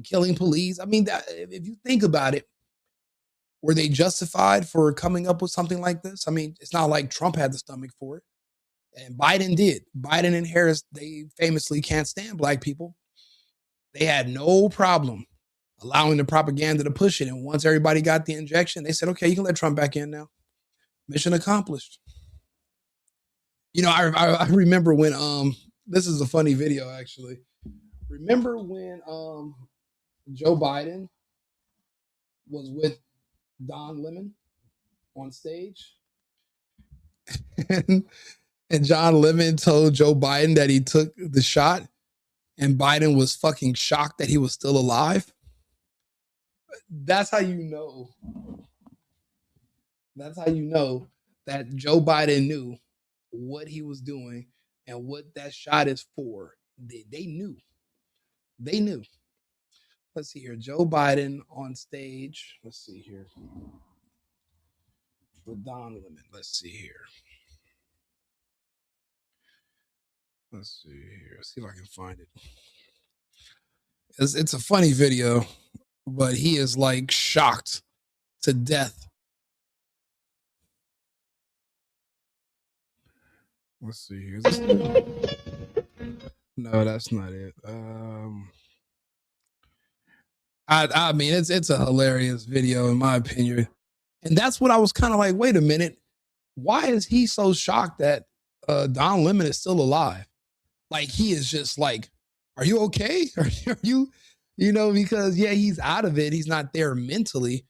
killing police. I mean, if you think about it, were they justified for coming up with something like this? I mean, it's not like Trump had the stomach for it. And Biden did. Biden and Harris, they famously can't stand black people. They had no problem allowing the propaganda to push it. And once everybody got the injection, they said, okay, you can let Trump back in now. Mission accomplished. I remember when, this is a funny video, actually. Remember when Joe Biden was with Don Lemon on stage? and John Lemon told Joe Biden that he took the shot and Biden was fucking shocked that he was still alive. That's how you know. That's how you know that Joe Biden knew what he was doing and what that shot is for. They knew. They knew. Let's see here. Joe Biden on stage. Let's see here. With Don Lemon. Let's see here. Let's see here. Let's see if I can find it. It's a funny video, but he is like shocked to death. Let's see here. No, that's not it. I mean, it's a hilarious video in my opinion, and that's what I was kind of like. Wait a minute, why is he so shocked that Don Lemon is still alive? Like he is just like, are you okay? Are you, because yeah, he's out of it. He's not there mentally,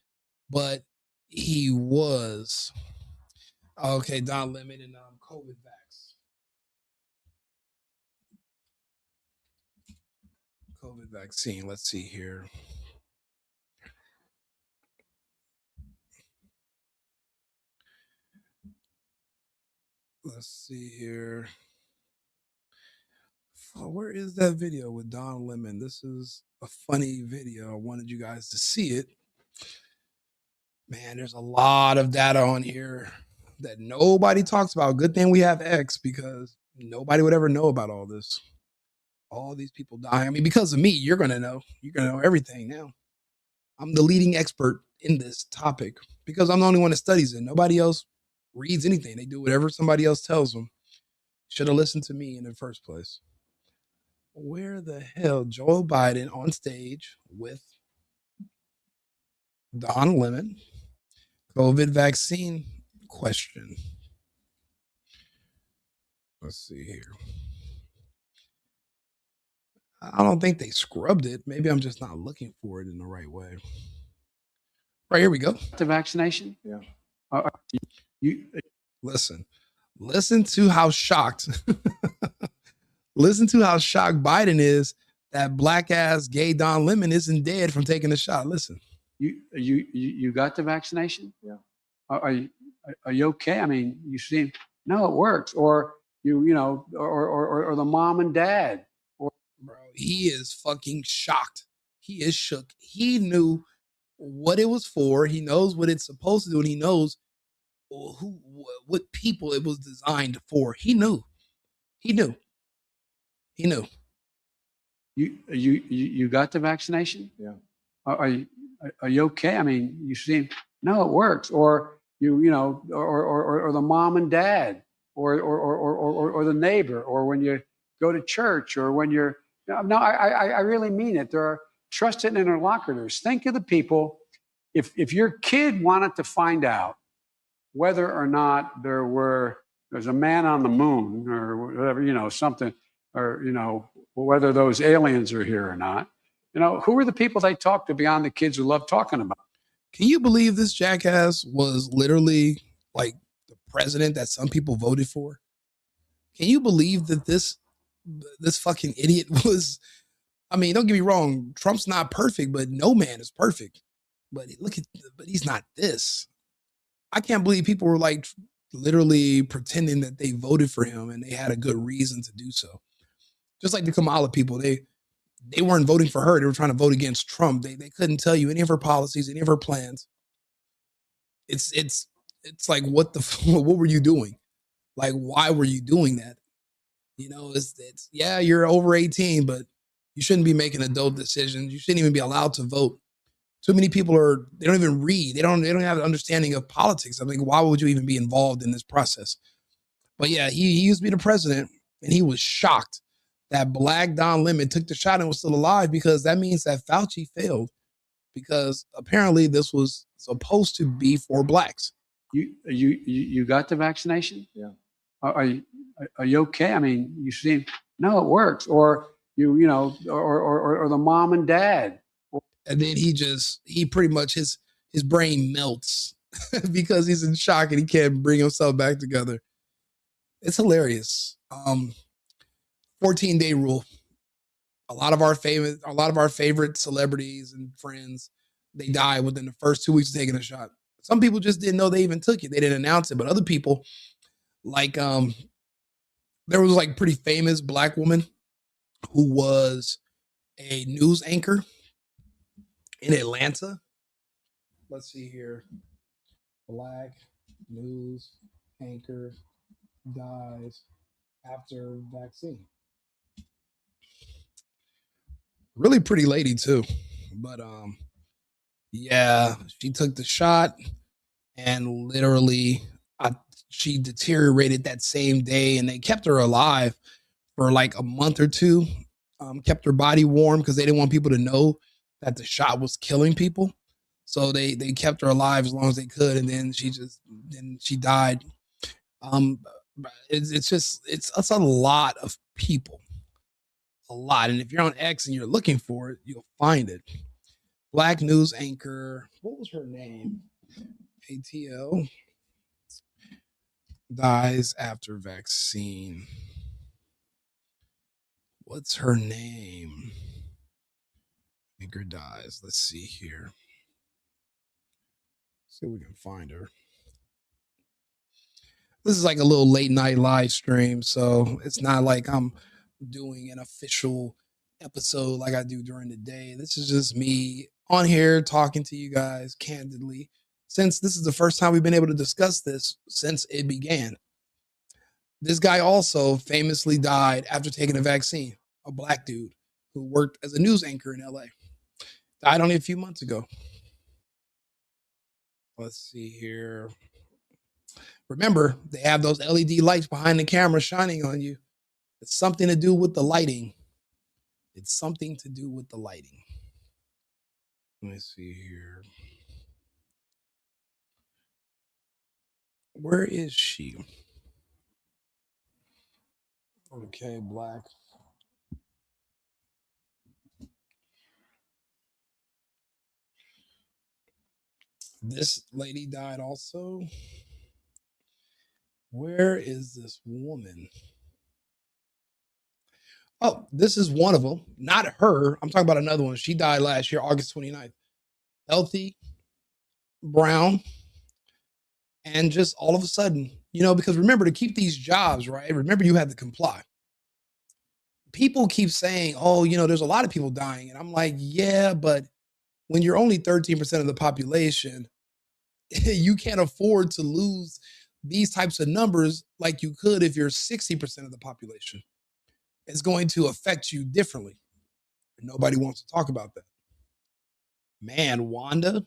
but he was. Okay, Don Lemon and COVID vax. COVID vaccine. Let's see here. Let's see here. Oh, where is that video with Don Lemon? This is a funny video. I wanted you guys to see it. Man, there's a lot of data on here that nobody talks about. Good thing we have X because nobody would ever know about all this. All these people dying. I mean, because of me, you're going to know. You're going to know everything now. I'm the leading expert in this topic because I'm the only one that studies it. Nobody else reads anything. They do whatever somebody else tells them. Should have listened to me in the first place. Where the hell Joe Biden on stage with Don Lemon, COVID vaccine question. Let's see here. I don't think they scrubbed it. Maybe I'm just not looking for it in the right way. Right, here we go. The vaccination? Yeah. Listen to how shocked listen to how shocked Biden is that black ass gay Don Lemon isn't dead from taking the shot. Listen. You got the vaccination? Yeah. Are you okay? I mean, you seem, no, it works. Or or the mom and dad. Bro, he is fucking shocked. He is shook. He knew what it was for. He knows what it's supposed to do, and he knows what people it was designed for. He knew. You got the vaccination? Yeah. Are you okay? I mean, you seem, no, it works. Or or the mom and dad, or the neighbor, or when you go to church, or when you're, no, I really mean it. There are trusted interlocutors. Think of the people. If your kid wanted to find out whether or not there's a man on the moon or whatever, something, or, whether those aliens are here or not, who are the people they talk to beyond the kids who love talking about? Can you believe this jackass was literally like the president that some people voted for? Can you believe that this fucking idiot was, I mean, don't get me wrong, Trump's not perfect, but no man is perfect. But but he's not this. I can't believe people were like literally pretending that they voted for him and they had a good reason to do so. Just like the Kamala people, they weren't voting for her. They were trying to vote against Trump. They couldn't tell you any of her policies, any of her plans. It's like, what were you doing? Like, why were you doing that? It's yeah, you're over 18, but you shouldn't be making adult decisions. You shouldn't even be allowed to vote. Too many people they don't even read. They don't have an understanding of politics. I mean, why would you even be involved in this process? But yeah, he used to be the president, and he was shocked that black Don Lemon took the shot and was still alive, because that means that Fauci failed, because apparently this was supposed to be for blacks. You got the vaccination? Yeah. Are you okay? I mean, you seem, no, it works. Or or the mom and dad. And then he pretty much his brain melts because he's in shock and he can't bring himself back together. It's hilarious. 14-day rule. A lot of our favorite celebrities and friends, they die within the first 2 weeks of taking a shot. Some people just didn't know they even took it. They didn't announce it. But other people, like there was like pretty famous black woman who was a news anchor in Atlanta. Let's see here. Black news anchor dies after vaccine. Really pretty lady too. But yeah, she took the shot and literally she deteriorated that same day, and they kept her alive for like a month or two, kept her body warm because they didn't want people to know that the shot was killing people. So they kept her alive as long as they could, and then she died. It's a lot of people, a lot. And if you're on X and you're looking for it, you'll find it. Black news anchor, what was her name? ATL dies after vaccine. What's her name? Anchor dies. Let's see here. See if we can find her. This is like a little late night live stream, so it's not like I'm doing an official episode like I do during the day. This is just me on here talking to you guys candidly, since this is the first time we've been able to discuss this since it began. This guy also famously died after taking a vaccine, a black dude who worked as a news anchor in LA. Died only a few months ago. Let's see here. Remember, they have those LED lights behind the camera shining on you. It's something to do with the lighting. It's something to do with the lighting. Let me see here. Where is she? Okay, black. This lady died also. Where is this woman? Oh, this is one of them. Not her. I'm talking about another one. She died last year, August 29th. Healthy, brown, and just all of a sudden, because remember, to keep these jobs, right? Remember, you had to comply. People keep saying, oh, there's a lot of people dying. And I'm like, yeah, but when you're only 13% of the population, you can't afford to lose these types of numbers like you could if you're 60% of the population. It's going to affect you differently. Nobody wants to talk about that. Man, Wanda, a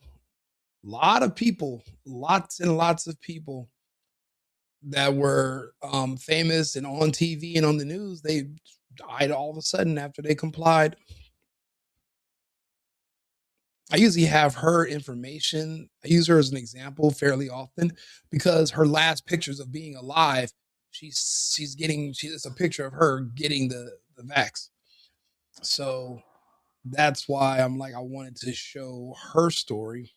lot of people, lots and lots of people that were famous and on TV and on the news, they died all of a sudden after they complied. I usually have her information. I use her as an example fairly often because her last pictures of being alive, it's a picture of her getting the vax. So that's why I'm like, I wanted to show her story.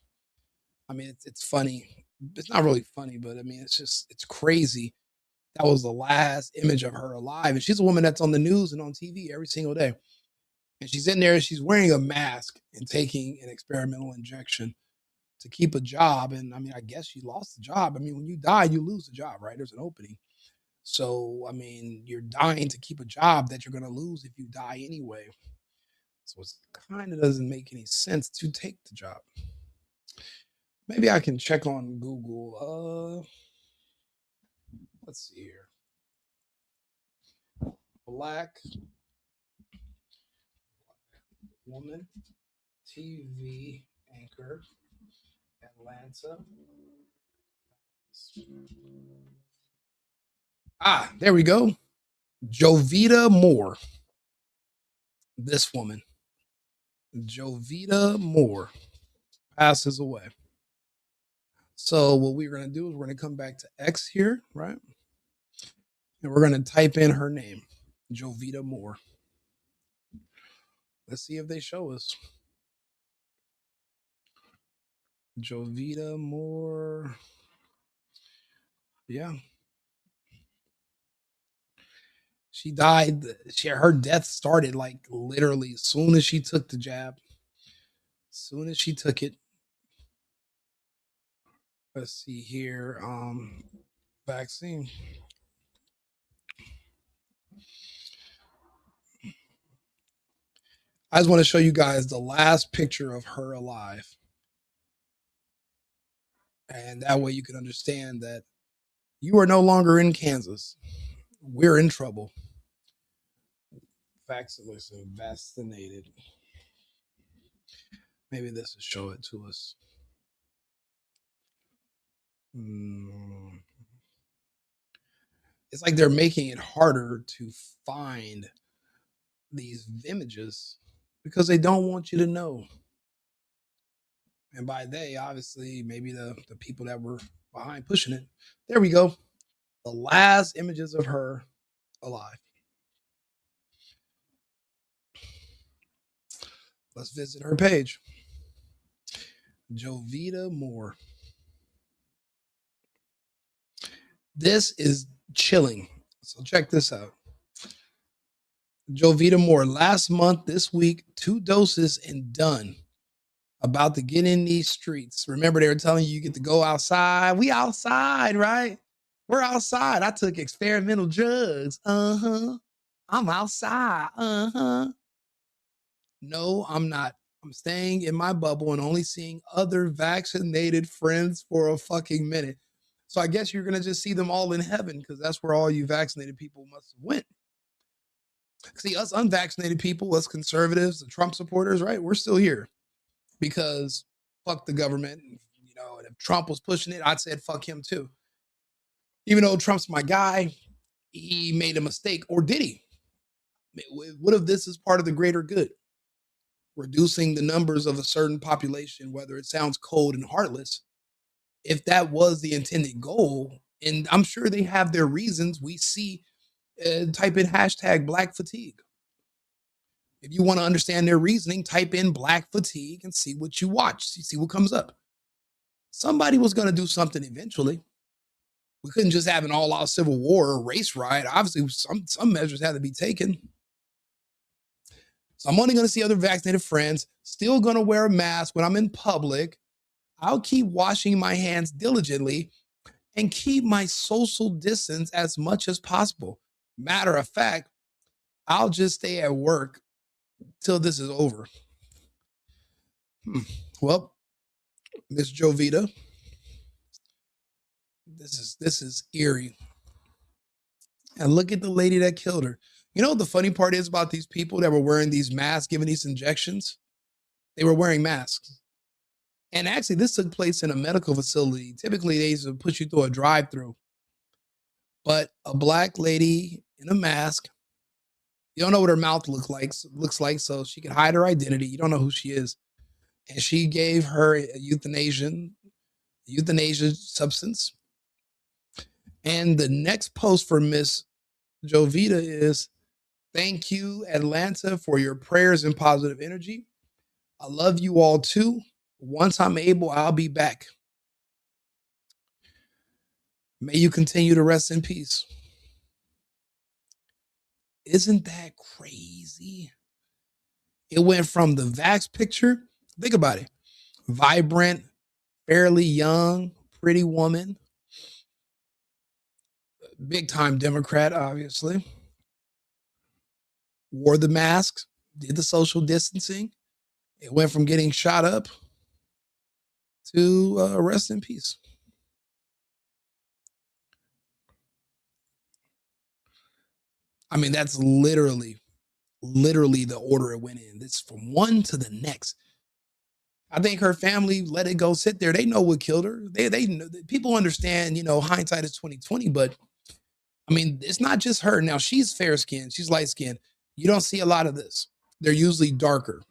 I mean, it's funny. It's not really funny, but I mean, it's crazy. That was the last image of her alive. And she's a woman that's on the news and on TV every single day. And she's in there, she's wearing a mask and taking an experimental injection to keep a job. And I mean, I guess she lost the job. I mean, when you die, you lose the job, right? There's an opening. So, I mean, you're dying to keep a job that you're going to lose if you die anyway. So it kind of doesn't make any sense to take the job. Maybe I can check on Google. Let's see here. Black woman TV anchor, Atlanta. There we go. Jovita Moore. This woman, Jovita Moore, passes away. So what we're going to do is we're going to come back to X here, right? And we're going to type in her name, Jovita Moore. Let's see if they show us. Jovita Moore. Yeah. She died. Her death started like literally as soon as she took the jab. As soon as she took it. Let's see here. Vaccine. I just want to show you guys the last picture of her alive. And that way you can understand that you are no longer in Kansas. We're in trouble. Vaccinated. Maybe this will show it to us. it's like they're making it harder to find these images because they don't want you to know. And by they, obviously, maybe the people that were behind pushing it. There we go. The last images of her alive. Let's visit her page. Jovita Moore. This is chilling. So check this out. Jovita Moore, last month, this week, 2 doses and done. About to get in these streets. Remember, they were telling you get to go outside. We outside, right? We're outside. I took experimental drugs. I'm outside. No, I'm not. I'm staying in my bubble and only seeing other vaccinated friends for a fucking minute. So I guess you're going to just see them all in heaven because that's where all you vaccinated people must have went. See, us unvaccinated people, us conservatives, the Trump supporters, right? We're still here because fuck the government. You know, and if Trump was pushing it, I'd say fuck him too. Even though Trump's my guy, he made a mistake. Or did he? What if this is part of the greater good? Reducing the numbers of a certain population, whether it sounds cold and heartless, if that was the intended goal, and I'm sure they have their reasons. We see, type in hashtag Black fatigue. If you want to understand their reasoning, type in Black fatigue and see what you watch. See what comes up. Somebody was going to do something eventually. We couldn't just have an all-out civil war or race riot. Obviously, some measures had to be taken. So I'm only going to see other vaccinated friends, still going to wear a mask when I'm in public. I'll keep washing my hands diligently and keep my social distance as much as possible. Matter of fact, I'll just stay at work till this is over. Well, Miss Jovita, this is eerie. And look at the lady that killed her. You know what the funny part is about these people that were wearing these masks, giving these injections? They were wearing masks. And actually, this took place in a medical facility. Typically, they used to put you through a drive-through. But a Black lady in a mask, you don't know what her mouth looks like, so she can hide her identity. You don't know who she is. And she gave her a euthanasia substance. And the next post for Miss Jovita is, thank you, Atlanta, for your prayers and positive energy. I love you all too. Once I'm able, I'll be back. May you continue to rest in peace. Isn't that crazy? It went from the vax picture, think about it, vibrant, fairly young, pretty woman, big time Democrat, obviously, wore the masks, did the social distancing. It went from getting shot up to rest in peace. I mean, that's literally the order it went in. It's from one to the next. I think her family let it go sit there. They know what killed her. They know, people understand, you know, hindsight is 2020, but I mean, it's not just her. Now she's fair skinned, she's light skinned. You don't see a lot of this. They're usually darker.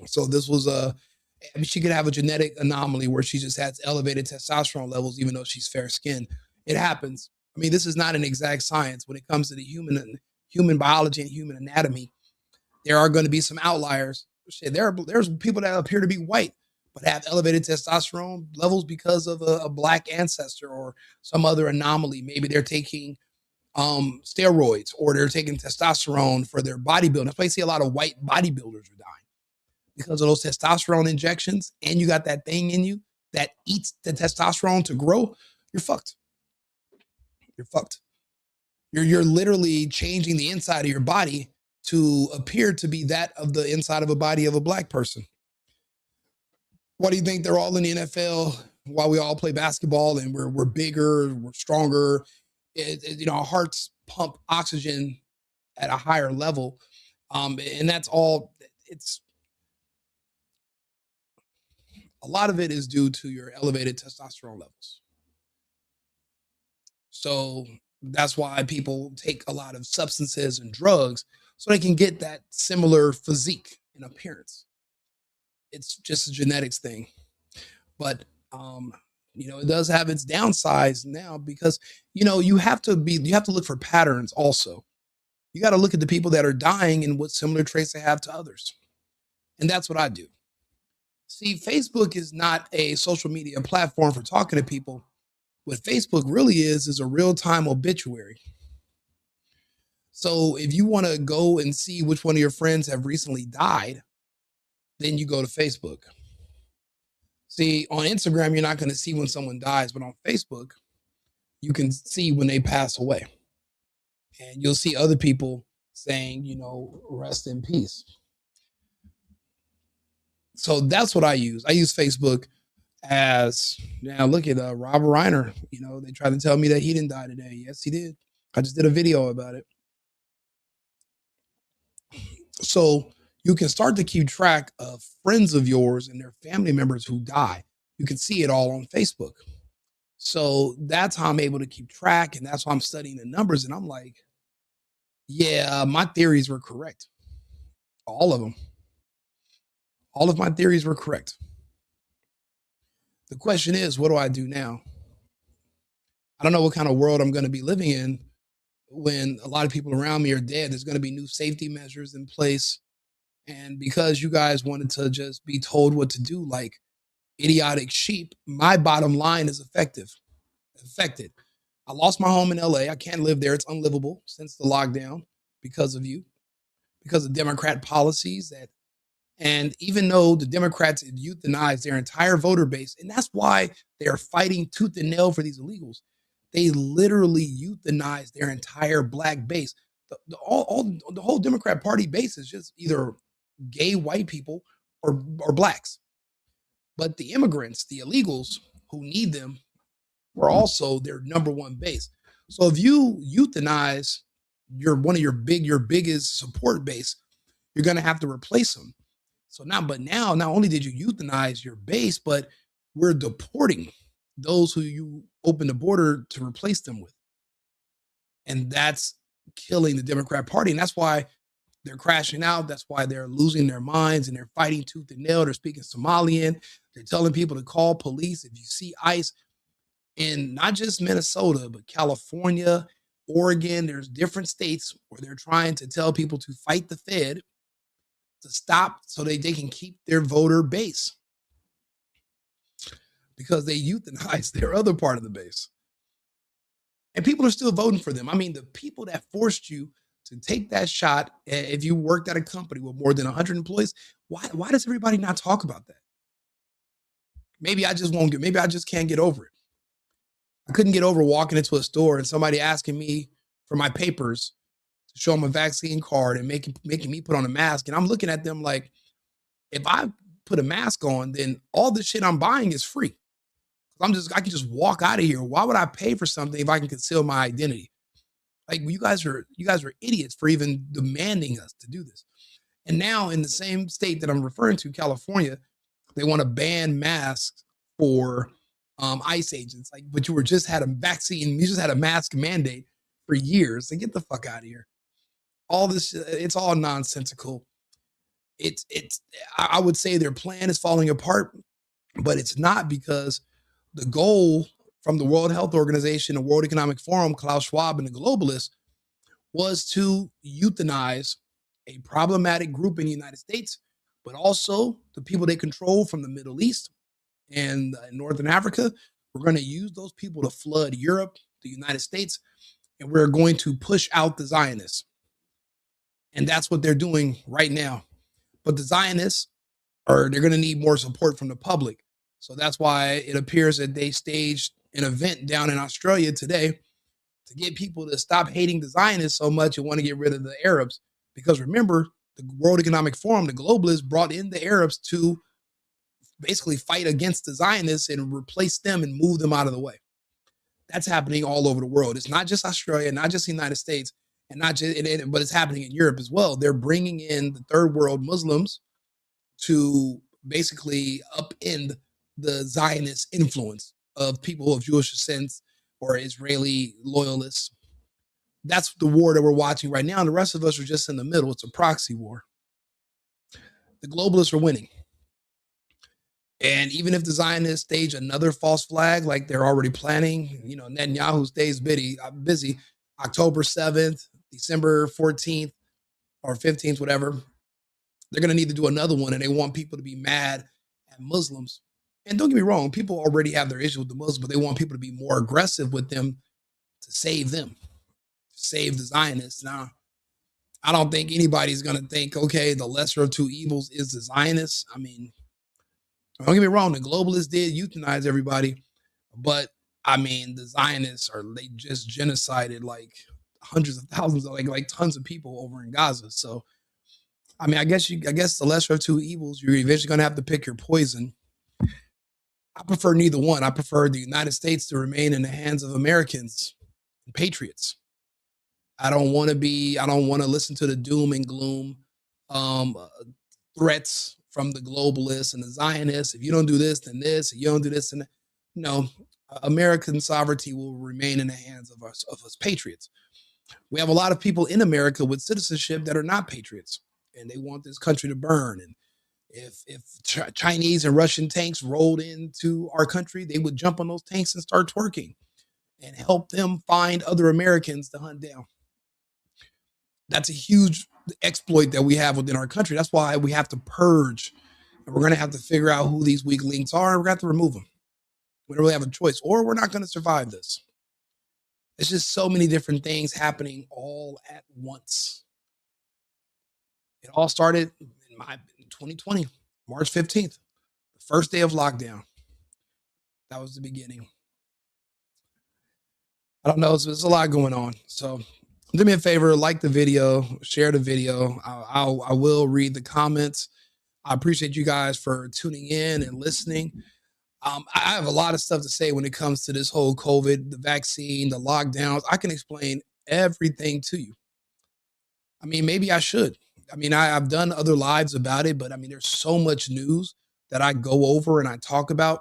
So this was I mean, she could have a genetic anomaly where she just has elevated testosterone levels, even though she's fair skinned. It happens. I mean, this is not an exact science when it comes to the human biology and human anatomy. There are going to be some outliers. Shit, there's people that appear to be white but have elevated testosterone levels because of a Black ancestor or some other anomaly. Maybe they're taking steroids or they're taking testosterone for their bodybuilding. That's why you see a lot of white bodybuilders are dying because of those testosterone injections. And you got that thing in you that eats the testosterone to grow. You're fucked. You're fucked. You're literally changing the inside of your body to appear to be that of the inside of a body of a Black person. Why do you think they're all in the NFL? Why we all play basketball and we're bigger, we're stronger? You know, our hearts pump oxygen at a higher level, and that's all. It's a lot of it is due to your elevated testosterone levels. So That's why people take a lot of substances and drugs so they can get that similar physique and appearance. It's just a genetics thing. But it does have its downsides now because you have to look for patterns also. You got to look at the people that are dying and what similar traits they have to others. And that's what I do. See, Facebook is not a social media platform for talking to people. What Facebook really is a real-time obituary. So if you want to go and see which one of your friends have recently died, then you go to Facebook. See, on Instagram, you're not going to see when someone dies, but on Facebook, you can see when they pass away. And you'll see other people saying, rest in peace. So that's what I use. I use Facebook as, now look at Robert Reiner. They tried to tell me that he didn't die today. Yes, he did. I just did a video about it. So you can start to keep track of friends of yours and their family members who die. You can see it all on Facebook. So that's how I'm able to keep track. And that's why I'm studying the numbers. And I'm like, yeah, my theories were correct. All of them. All of my theories were correct. The question is, what do I do now? I don't know what kind of world I'm going to be living in when a lot of people around me are dead. There's going to be new safety measures in place. And because you guys wanted to just be told what to do like idiotic sheep, my bottom line is affected. I lost my home in LA. I can't live there. It's unlivable since the lockdown because of you, because of Democrat policies and even though the Democrats have euthanized their entire voter base, and that's why they are fighting tooth and nail for these illegals. They literally euthanized their entire black base. The whole Democrat Party base is just either gay white people or blacks. But the immigrants, the illegals who need them, were also their number one base. So if you euthanize your biggest support base, you're going to have to replace them. So not only did you euthanize your base, but we're deporting those who you open the border to replace them with. And that's killing the Democrat Party. And that's why they're crashing out. That's why they're losing their minds and they're fighting tooth and nail. They're speaking Somalian. They're telling people to call police if you see ICE in not just Minnesota, but California, Oregon. There's different states where they're trying to tell people to fight the Fed to stop so they can keep their voter base because they euthanized their other part of the base. And people are still voting for them. I mean, the people that forced you to take that shot, if you worked at a company with more than 100 employees, why does everybody not talk about that? Maybe I just can't get over it. I couldn't get over walking into a store and somebody asking me for my papers to show them a vaccine card and making me put on a mask. And I'm looking at them like, if I put a mask on, then all the shit I'm buying is free. I can just walk out of here. Why would I pay for something if I can conceal my identity? Like you guys are idiots for even demanding us to do this. And now in the same state that I'm referring to, California, they want to ban masks for ICE agents. Like, but you just had a mask mandate for years. And get the fuck out of here. All this, it's all nonsensical. I would say their plan is falling apart, but it's not, because the goal from the World Health Organization, the World Economic Forum, Klaus Schwab, and the globalists was to euthanize a problematic group in the United States, but also the people they control from the Middle East and Northern Africa. We're going to use those people to flood Europe, the United States, and we're going to push out the Zionists. And that's what they're doing right now. But the Zionists they're going to need more support from the public. So that's why it appears that they staged an event down in Australia today to get people to stop hating the Zionists so much and want to get rid of the Arabs. Because remember, the World Economic Forum, the globalists, brought in the Arabs to basically fight against the Zionists and replace them and move them out of the way. That's happening all over the world. It's not just Australia, not just the United States, and but it's happening in Europe as well. They're bringing in the third world Muslims to basically upend the Zionist influence of people of Jewish descent or Israeli loyalists. That's the war that we're watching right now. And the rest of us are just in the middle. It's a proxy war. The globalists are winning. And even if the Zionists stage another false flag, like they're already planning, Netanyahu stays busy October 7th, December 14th or 15th, whatever, they're going to need to do another one. And they want people to be mad at Muslims. And don't get me wrong, people already have their issue with the Muslims, but they want people to be more aggressive with them to save them, to save the Zionists. Now, I don't think anybody's going to think, okay, the lesser of two evils is the Zionists. I mean, don't get me wrong, the globalists did euthanize everybody, but I mean, the Zionists they just genocided like hundreds of thousands, like tons of people over in Gaza. So, I mean, I guess the lesser of two evils, you're eventually going to have to pick your poison. I prefer neither one. I prefer the United States to remain in the hands of Americans and patriots. I don't want to listen to the doom and gloom threats from the globalists and the Zionists. If you don't do this, then this. If you don't do this, then that. No, American sovereignty will remain in the hands of us patriots. We have a lot of people in America with citizenship that are not patriots, and they want this country to burn. And if Chinese and Russian tanks rolled into our country, they would jump on those tanks and start twerking and help them find other Americans to hunt down. That's a huge exploit that we have within our country. That's why we have to purge. And we're going to have to figure out who these weak links are, and we're going to have to remove them. We don't really have a choice, or we're not going to survive this. It's just so many different things happening all at once. It all started in 2020, March 15th, the first day of lockdown. That was the beginning. I don't know. There's a lot going on. So do me a favor, like the video, share the video. I will read the comments. I appreciate you guys for tuning in and listening. I have a lot of stuff to say when it comes to this whole COVID, the vaccine, the lockdowns. I can explain everything to you. I mean, maybe I should. I mean, I've done other lives about it, but I mean, there's so much news that I go over and I talk about.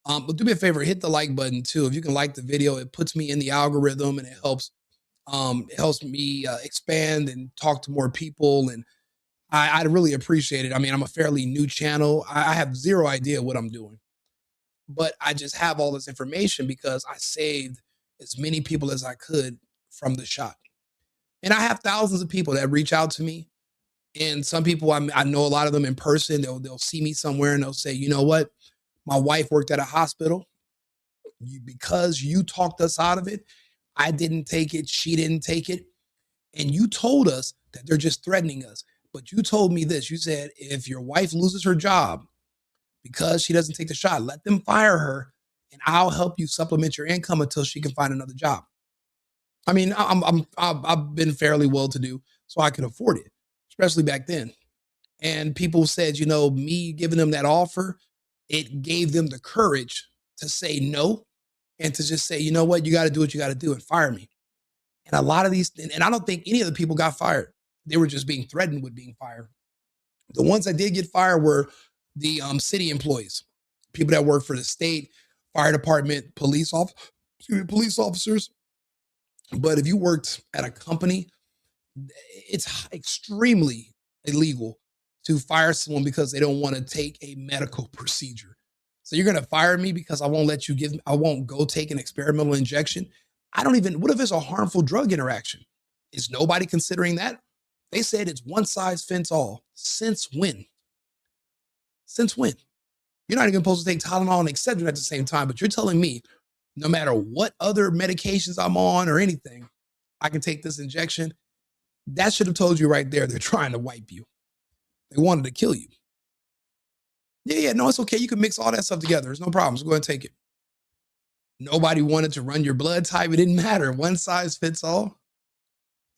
But do me a favor, hit the like button too. If you can like the video, it puts me in the algorithm and it helps me expand and talk to more people. And I'd really appreciate it. I mean, I'm a fairly new channel. I have zero idea what I'm doing, but I just have all this information because I saved as many people as I could from the shot. And I have thousands of people that reach out to me. And some people, I know a lot of them in person. They'll see me somewhere and they'll say, you know what? My wife worked at a hospital. Because you talked us out of it, I didn't take it. She didn't take it. And you told us that they're just threatening us. But you told me this. You said, if your wife loses her job because she doesn't take the shot, let them fire her and I'll help you supplement your income until she can find another job. I mean, I've been fairly well-to-do, so I could afford it, especially back then. And people said, you know, me giving them that offer, it gave them the courage to say no and to just say, you know what, you got to do what you got to do and fire me. And a lot of these, and I don't think any of the people got fired. They were just being threatened with being fired. The ones that did get fired were the city employees, people that work for the state, fire department, police officers. But if you worked at a company, it's extremely illegal to fire someone because they don't want to take a medical procedure. So you're going to fire me because I won't go take an experimental injection. What if it's a harmful drug interaction? Is nobody considering that? They said it's one size fits all. Since when? Since when? You're not even supposed to take Tylenol and Excedrin at the same time, but you're telling me no matter what other medications I'm on or anything, I can take this injection. That should have told you right there. They're trying to wipe you. They wanted to kill you. Yeah, no, it's okay. You can mix all that stuff together. There's no problems. Go ahead and take it. Nobody wanted to run your blood type. It didn't matter. One size fits all.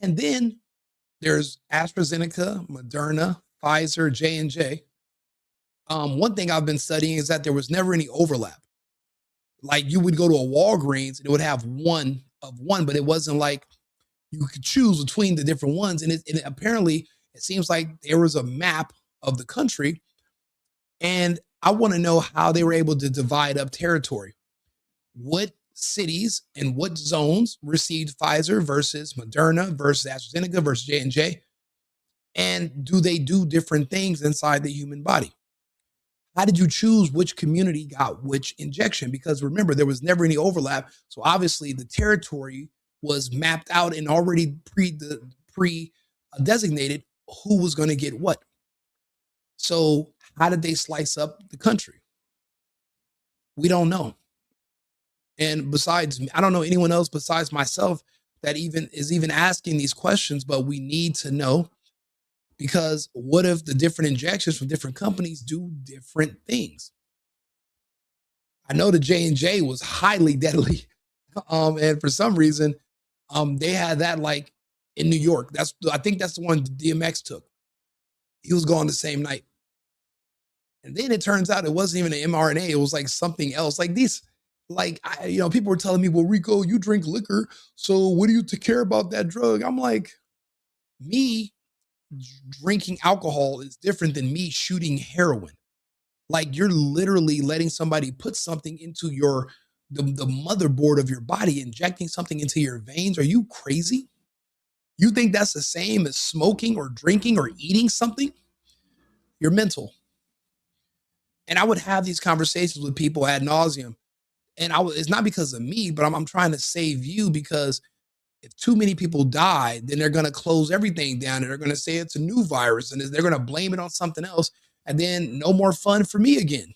And then there's AstraZeneca, Moderna, Pfizer, J&J. One thing I've been studying is that there was never any overlap. Like you would go to a Walgreens and it would have one of one, but it wasn't like you could choose between the different ones. And apparently it seems like there was a map of the country. And I want to know how they were able to divide up territory. What cities and what zones received Pfizer versus Moderna versus AstraZeneca versus J&J? And do they do different things inside the human body? How did you choose which community got which injection? Because remember, there was never any overlap. So obviously the territory was mapped out and already pre-designated who was going to get what. So how did they slice up the country? We don't know. And besides, I don't know anyone else besides myself that is even asking these questions, but we need to know, because what if the different injections from different companies do different things? I know the J&J was highly deadly. And for some reason, they had that like in New York. I think that's the one DMX took. He was gone the same night. And then it turns out it wasn't even an mRNA. It was like something else. Like these, people were telling me, well, Rico, you drink liquor, so what do you care about that drug? I'm like, me drinking alcohol is different than me shooting heroin. Like, you're literally letting somebody put something into the motherboard of your body, injecting something into your veins. Are you crazy? You think that's the same as smoking or drinking or eating something? You're mental. And I would have these conversations with people ad nauseum. And it's not because of me, but I'm trying to save you, because if too many people die, then they're going to close everything down and they're going to say it's a new virus and they're going to blame it on something else. And then no more fun for me again.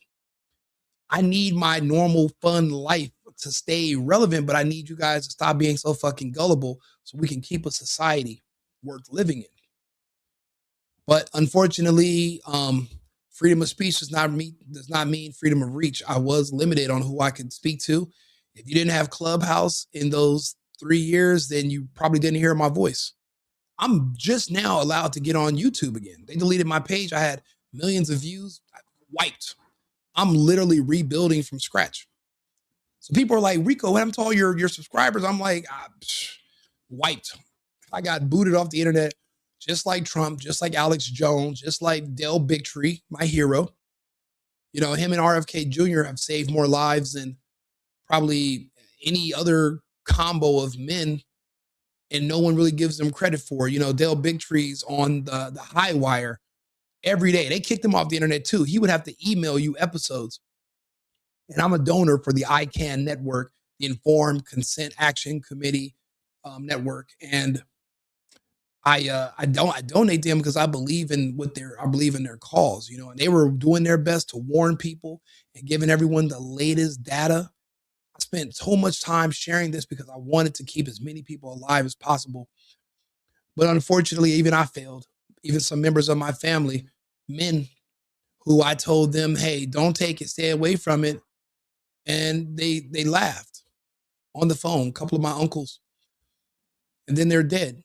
I need my normal fun life to stay relevant, but I need you guys to stop being so fucking gullible so we can keep a society worth living in. But unfortunately, freedom of speech does not mean freedom of reach. I was limited on who I could speak to. If you didn't have Clubhouse in those 3 years, then you probably didn't hear my voice. I'm just now allowed to get on YouTube again. They deleted my page. I had millions of views. Wiped. I'm literally rebuilding from scratch. So people are like, Rico, what happened to all your subscribers? I'm like, wiped. I got booted off the internet, just like Trump, just like Alex Jones, just like Del Bigtree, my hero. You know, him and RFK Jr. have saved more lives than probably any other combo of men, and no one really gives them credit for. You know, Del Bigtree's on the high wire every day. They kicked him off the internet too. He would have to email you episodes. And I'm a donor for the ICANN network, the Informed Consent Action Committee network. And I donate to them because I believe in their cause, you know, and they were doing their best to warn people and giving everyone the latest data. I spent so much time sharing this because I wanted to keep as many people alive as possible. But unfortunately, even I failed. Even some members of my family, men, who I told them, hey, don't take it, stay away from it. And they laughed on the phone, a couple of my uncles. And then they're dead.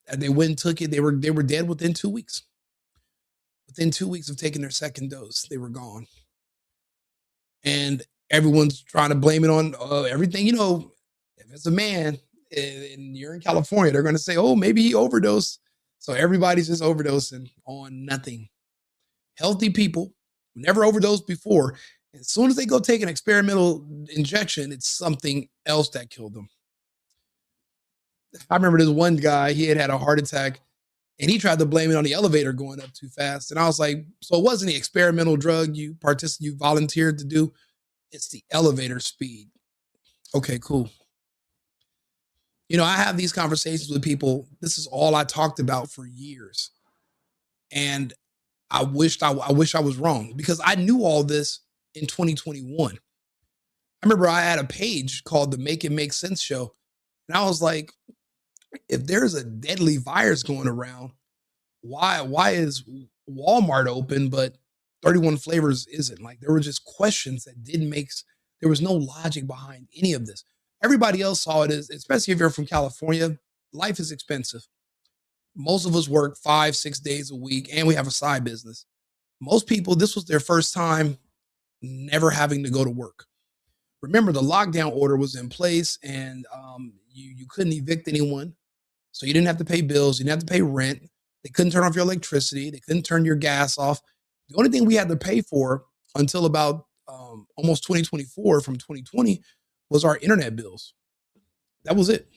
And they went and took it. They were dead within 2 weeks. Within 2 weeks of taking their second dose, they were gone. And everyone's trying to blame it on everything. You know, if it's a man and you're in California, they're going to say, oh, maybe he overdosed. So everybody's just overdosing on nothing. Healthy people who never overdosed before, as soon as they go take an experimental injection, it's something else that killed them. I remember this one guy, he had a heart attack and he tried to blame it on the elevator going up too fast. And I was like, so it wasn't the experimental drug you volunteered to do. It's the elevator speed. Okay, cool. You know, I have these conversations with people. This is all I talked about for years. And I wish I was wrong, because I knew all this in 2021. I remember I had a page called the Make It Make Sense Show. And I was like, if there's a deadly virus going around, why is Walmart open, but 31 Flavors isn't? Like, there were just questions that there was no logic behind any of this. Everybody else saw it as, especially if you're from California, life is expensive. Most of us work 5-6 days a week and we have a side business. Most people, this was their first time never having to go to work. Remember, the lockdown order was in place and you couldn't evict anyone. So you didn't have to pay bills. You didn't have to pay rent. They couldn't turn off your electricity. They couldn't turn your gas off. The only thing we had to pay for until about almost 2024 from 2020 was our internet bills. That was it.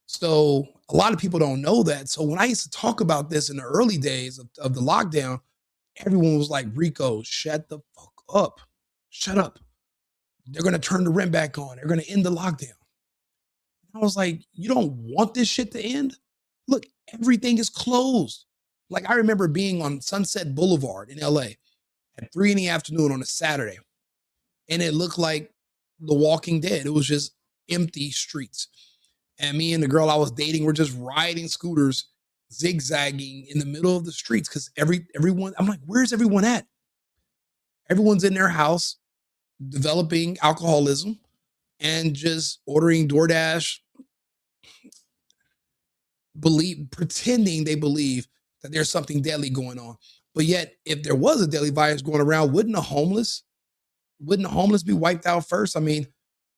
So a lot of people don't know that. So when I used to talk about this in the early days of the lockdown, everyone was like, Rico, shut the fuck up. Shut up. They're going to turn the rent back on. They're going to end the lockdown. I was like, you don't want this shit to end? Look, everything is closed. Like I remember being on Sunset Boulevard in LA at 3 p.m. on a Saturday, and it looked like The Walking Dead. It was just empty streets. And me and the girl I was dating were just riding scooters, zigzagging in the middle of the streets because everyone, I'm like, where's everyone at? Everyone's in their house developing alcoholism and just ordering DoorDash, pretending they believe that there's something deadly going on. But yet, if there was a deadly virus going around, wouldn't the homeless be wiped out first? I mean,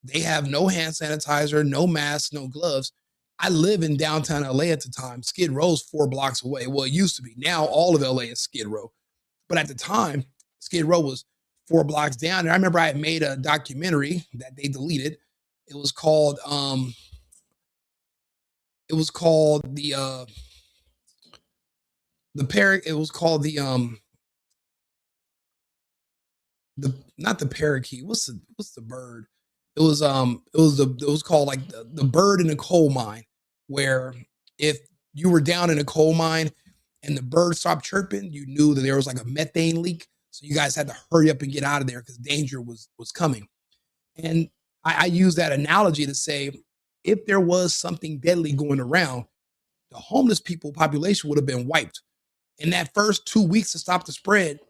they have no hand sanitizer, no masks, no gloves. I live in downtown LA at the time. Skid Row's 4 blocks away. Well, it used to be. Now all of LA is Skid Row. But at the time, Skid Row was 4 blocks down. And I remember I had made a documentary that they deleted. It was called not the parakeet. What's the bird? It was called like the bird in a coal mine, where if you were down in a coal mine and the bird stopped chirping, you knew that there was like a methane leak. So you guys had to hurry up and get out of there because danger was coming. And I use that analogy to say, if there was something deadly going around, the homeless people population would have been wiped. In that first 2 weeks to stop the spread,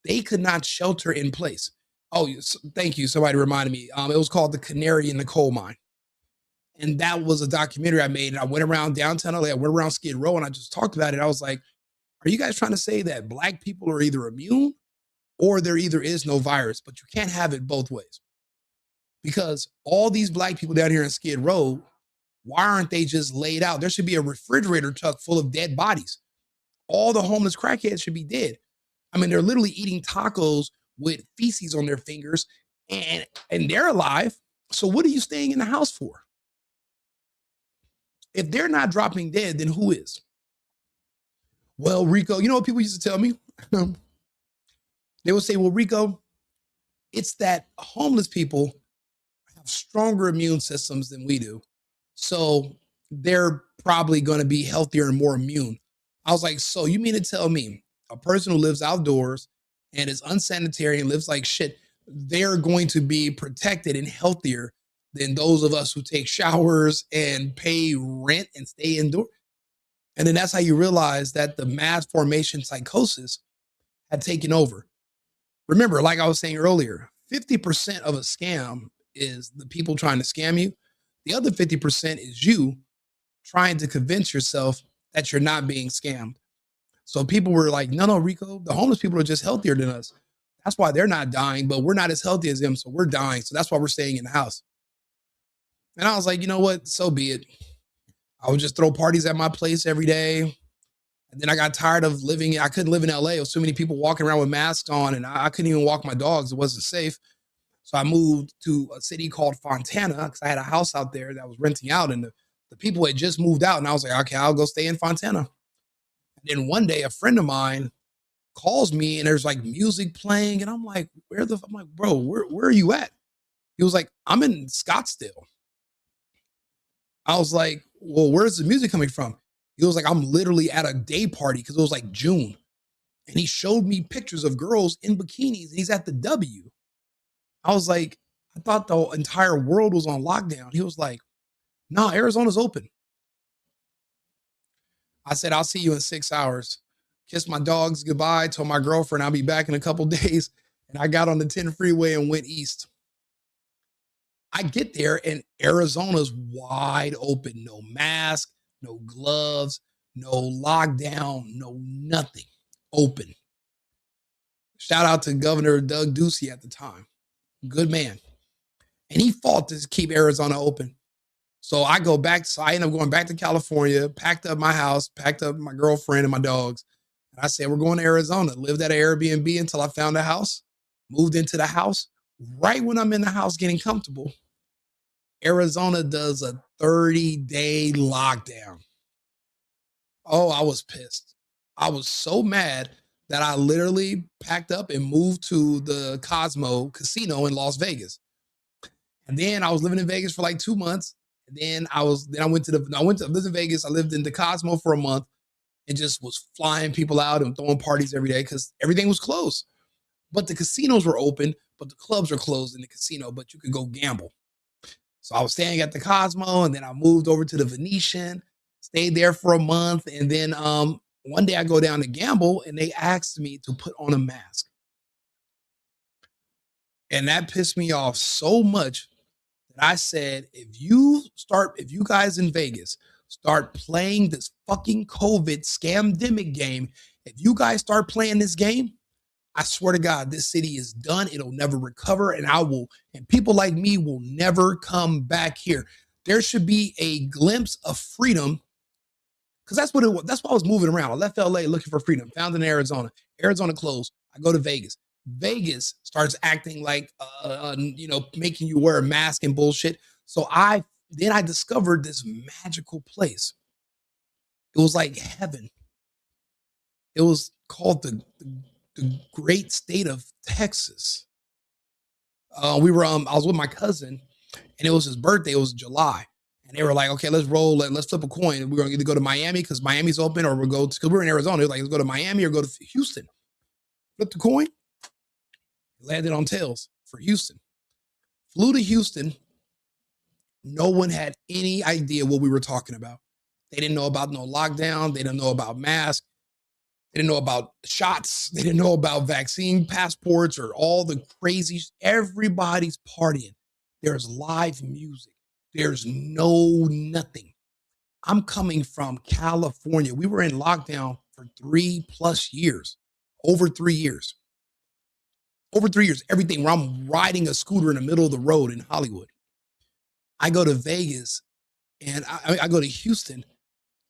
they could not shelter in place. Oh, thank you. Somebody reminded me. It was called The Canary in the Coal Mine. And that was a documentary I made. And I went around downtown LA. I went around Skid Row and I just talked about it. I was like, are you guys trying to say that Black people are either immune or there either is no virus? But you can't have it both ways. Because all these Black people down here in Skid Row, why aren't they just laid out? There should be a refrigerator truck full of dead bodies. All the homeless crackheads should be dead. I mean, they're literally eating tacos with feces on their fingers and they're alive. So what are you staying in the house for? If they're not dropping dead, then who is? Well, Rico, you know what people used to tell me? They would say, well, Rico, it's that homeless people have stronger immune systems than we do. So they're probably going to be healthier and more immune. I was like, so you mean to tell me a person who lives outdoors and is unsanitary and lives like shit, they're going to be protected and healthier than those of us who take showers and pay rent and stay indoors? And then that's how you realize that the mass formation psychosis had taken over. Remember, like I was saying earlier, 50% of a scam is the people trying to scam you. The other 50% is you trying to convince yourself that you're not being scammed. So people were like, no, Rico, the homeless people are just healthier than us. That's why they're not dying, but we're not as healthy as them. So we're dying. So that's why we're staying in the house. And I was like, you know what? So be it. I would just throw parties at my place every day. And then I got tired of living. I couldn't live in LA. There was so many people walking around with masks on and I couldn't even walk my dogs. It wasn't safe. So I moved to a city called Fontana because I had a house out there that I was renting out and the people had just moved out. And I was like, okay, I'll go stay in Fontana. And then one day a friend of mine calls me and there's like music playing. And I'm like, I'm like, bro, where are you at? He was like, I'm in Scottsdale. I was like, well, where's the music coming from? He was like, I'm literally at a day party because it was like June. And he showed me pictures of girls in bikinis. And he's at the W. I was like, I thought the entire world was on lockdown. He was like, no, Arizona's open. I said, I'll see you in 6 hours. Kissed my dogs goodbye, told my girlfriend I'll be back in a couple days. And I got on the 10 freeway and went east. I get there and Arizona's wide open. No mask, no gloves, no lockdown, no nothing. Open. Shout out to Governor Doug Ducey at the time. Good man. And he fought to keep Arizona open. So I end up going back to California, packed up my house, packed up my girlfriend and my dogs. And I said, we're going to Arizona. Lived at an Airbnb until I found a house, moved into the house, Right when I'm in the house getting comfortable, Arizona does a 30-day lockdown. Oh, I was pissed. I was so mad that I literally packed up and moved to the Cosmo Casino in Las Vegas. And then I was living in Vegas for like 2 months. And then I lived in Vegas. I lived in the Cosmo for a month and just was flying people out and throwing parties every day because everything was closed. But the casinos were open, but the clubs were closed in the casino, but you could go gamble. So I was staying at the Cosmo, and then I moved over to the Venetian, stayed there for a month, and then one day I go down to gamble, and they asked me to put on a mask. And that pissed me off so much that I said, if you guys in Vegas start playing this fucking COVID scamdemic game, if you guys start playing this game, I swear to God, this city is done. It'll never recover. And people like me will never come back here. There should be a glimpse of freedom. Because that's what it was. That's why I was moving around. I left LA looking for freedom, found in Arizona. Arizona closed. I go to Vegas. Vegas starts acting like, making you wear a mask and bullshit. So I discovered this magical place. It was like heaven. It was called the great state of Texas. I was with my cousin, and it was his birthday. It was July, and they were like, "Okay, let's roll. Let's flip a coin. We're gonna either go to Miami because Miami's open, or we'll go because we're in Arizona. They're like, let's go to Miami or go to Houston." Flip the coin. Landed on tails for Houston. Flew to Houston. No one had any idea what we were talking about. They didn't know about no lockdown. They didn't know about masks. They didn't know about shots. They didn't know about vaccine passports or all the crazy. Everybody's partying. There's live music. There's nothing. I'm coming from California. We were in lockdown for 3+ years, over 3 years. Over 3 years, everything where I'm riding a scooter in the middle of the road in Hollywood. I go to Vegas and I go to Houston.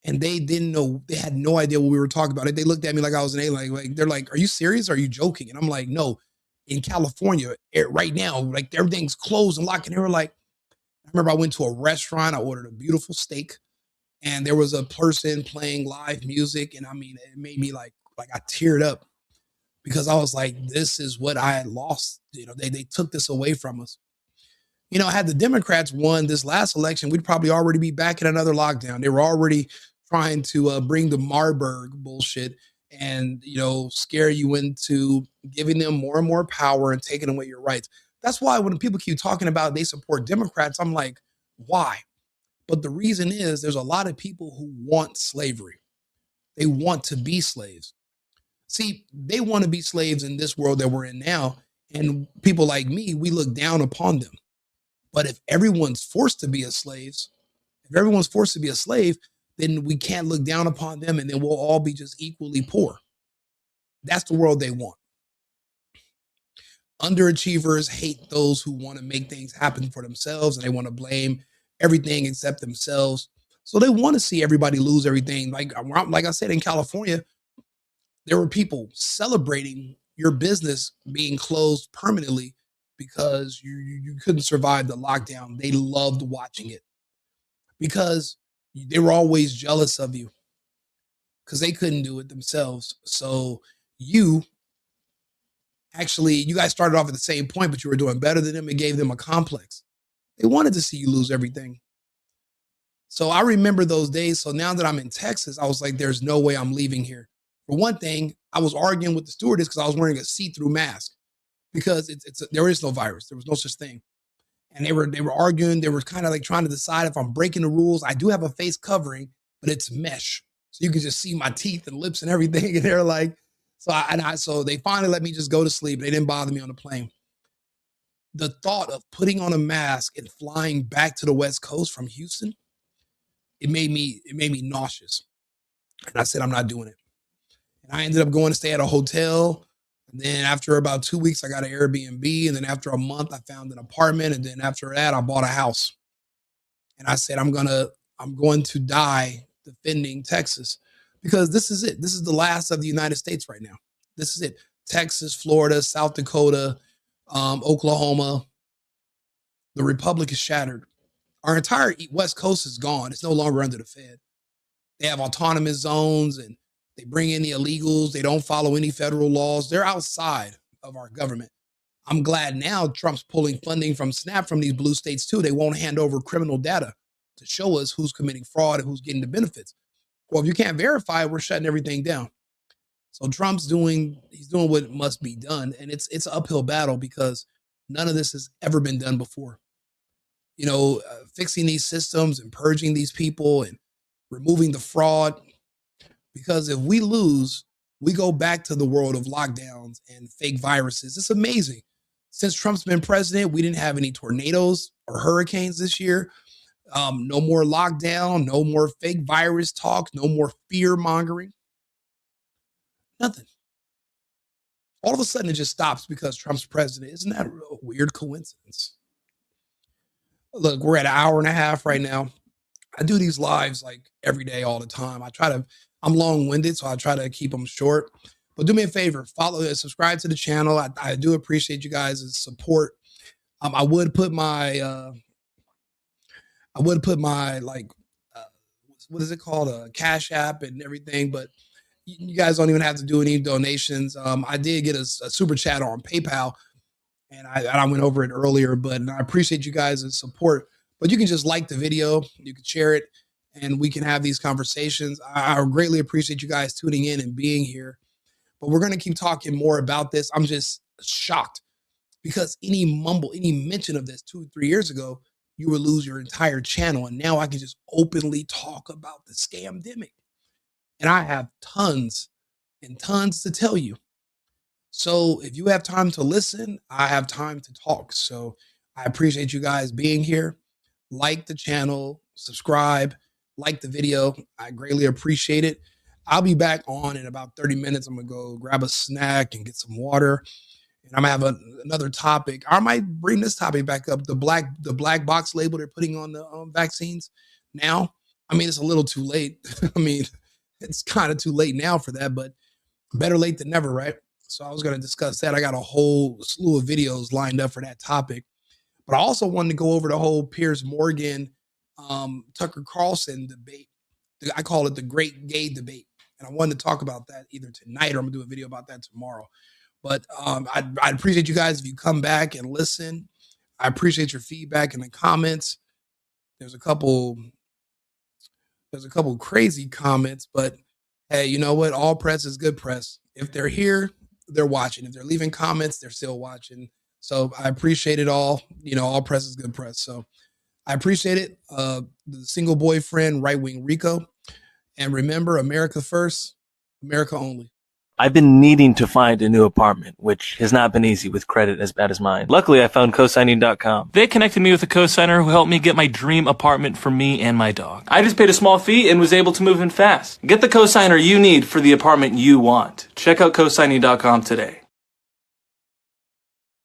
And they didn't know, they had no idea what we were talking about. They looked at me like I was an alien. Like they're like, "Are you serious? Are you joking?" And I'm like, "No, in California right now, like everything's closed and locked." And they were like, I remember I went to a restaurant, I ordered a beautiful steak, and there was a person playing live music. And I mean, it made me like I teared up because I was like, this is what I had lost. They took this away from us. Had the Democrats won this last election, we'd probably already be back in another lockdown. They were already trying to bring the Marburg bullshit and, scare you into giving them more and more power and taking away your rights. That's why when people keep talking about they support Democrats, I'm like, why? But the reason is there's a lot of people who want slavery. They want to be slaves. See, they want to be slaves in this world that we're in now. And people like me, we look down upon them. But if everyone's forced to be a slave, then we can't look down upon them, and then we'll all be just equally poor. That's the world they want. Underachievers hate those who want to make things happen for themselves, and they want to blame everything except themselves. So they want to see everybody lose everything. Like I said, in California, there were people celebrating your business being closed permanently because you couldn't survive the lockdown. They loved watching it because they were always jealous of you because they couldn't do it themselves. So you guys started off at the same point, but you were doing better than them. It gave them a complex. They wanted to see you lose everything. So I remember those days. So now that I'm in Texas, I was like, there's no way I'm leaving here. For one thing, I was arguing with the stewardess because I was wearing a see-through mask because there is no virus. There was no such thing. And they were arguing. They were kind of like trying to decide if I'm breaking the rules. I do have a face covering, but it's mesh. So you can just see my teeth and lips and everything. And they're like, so they finally let me just go to sleep. They didn't bother me on the plane. The thought of putting on a mask and flying back to the West Coast from Houston, it made me nauseous. And I said, I'm not doing it. And I ended up going to stay at a hotel. And then after about 2 weeks, I got an Airbnb. And then after a month, I found an apartment. And then after that, I bought a house. And I said, I'm going to die defending Texas because this is it. This is the last of the United States right now. This is it. Texas, Florida, South Dakota, Oklahoma. The republic is shattered. Our entire West Coast is gone. It's no longer under the Fed. They have autonomous zones and they bring in the illegals. They don't follow any federal laws. They're outside of our government. I'm glad now Trump's pulling funding from SNAP from these blue states too. They won't hand over criminal data to show us who's committing fraud and who's getting the benefits. Well, if you can't verify it, we're shutting everything down. So Trump's doing what must be done. And it's an uphill battle because none of this has ever been done before. Fixing these systems and purging these people and removing the fraud. Because if we lose, we go back to the world of lockdowns and fake viruses. It's amazing. Since Trump's been president, we didn't have any tornadoes or hurricanes this year. No more lockdown, no more fake virus talk, no more fear mongering. Nothing. All of a sudden, it just stops because Trump's president. Isn't that a weird coincidence? Look, we're at an hour and a half right now. I do these lives like every day, all the time. I'm long-winded, so I try to keep them short. But do me a favor, follow and subscribe to the channel. I do appreciate you guys' support. I would put my what is it called? A Cash App and everything, but you guys don't even have to do any donations. I did get a super chat on PayPal, and I went over it earlier, but I appreciate you guys' support. But you can just like the video, you can share it, and we can have these conversations. I greatly appreciate you guys tuning in and being here. But we're going to keep talking more about this. I'm just shocked because any mention of this 2 or 3 years ago, you would lose your entire channel. And now I can just openly talk about the scamdemic. And I have tons and tons to tell you. So if you have time to listen, I have time to talk. So I appreciate you guys being here. Like the channel, subscribe, like the video. I greatly appreciate it. I'll be back on in about 30 minutes. I'm going to go grab a snack and get some water. And I'm going to have another topic. I might bring this topic back up, the black box label they're putting on the vaccines now. I mean, it's a little too late. I mean, it's kind of too late now for that, but better late than never, right? So I was going to discuss that. I got a whole slew of videos lined up for that topic. But I also wanted to go over the whole Piers Morgan, Tucker Carlson debate. I call it the great gay debate. And I wanted to talk about that either tonight or I'm going to do a video about that tomorrow. But I'd appreciate you guys if you come back and listen. I appreciate your feedback in the comments. There's a couple crazy comments, but hey, you know what? All press is good press. If they're here, they're watching. If they're leaving comments, they're still watching. So I appreciate it all. All press is good press. So I appreciate it. The single boyfriend, right-wing Rico. And remember, America first, America only. I've been needing to find a new apartment, which has not been easy with credit as bad as mine. Luckily, I found cosigning.com. They connected me with a cosigner who helped me get my dream apartment for me and my dog. I just paid a small fee and was able to move in fast. Get the cosigner you need for the apartment you want. Check out cosigning.com today.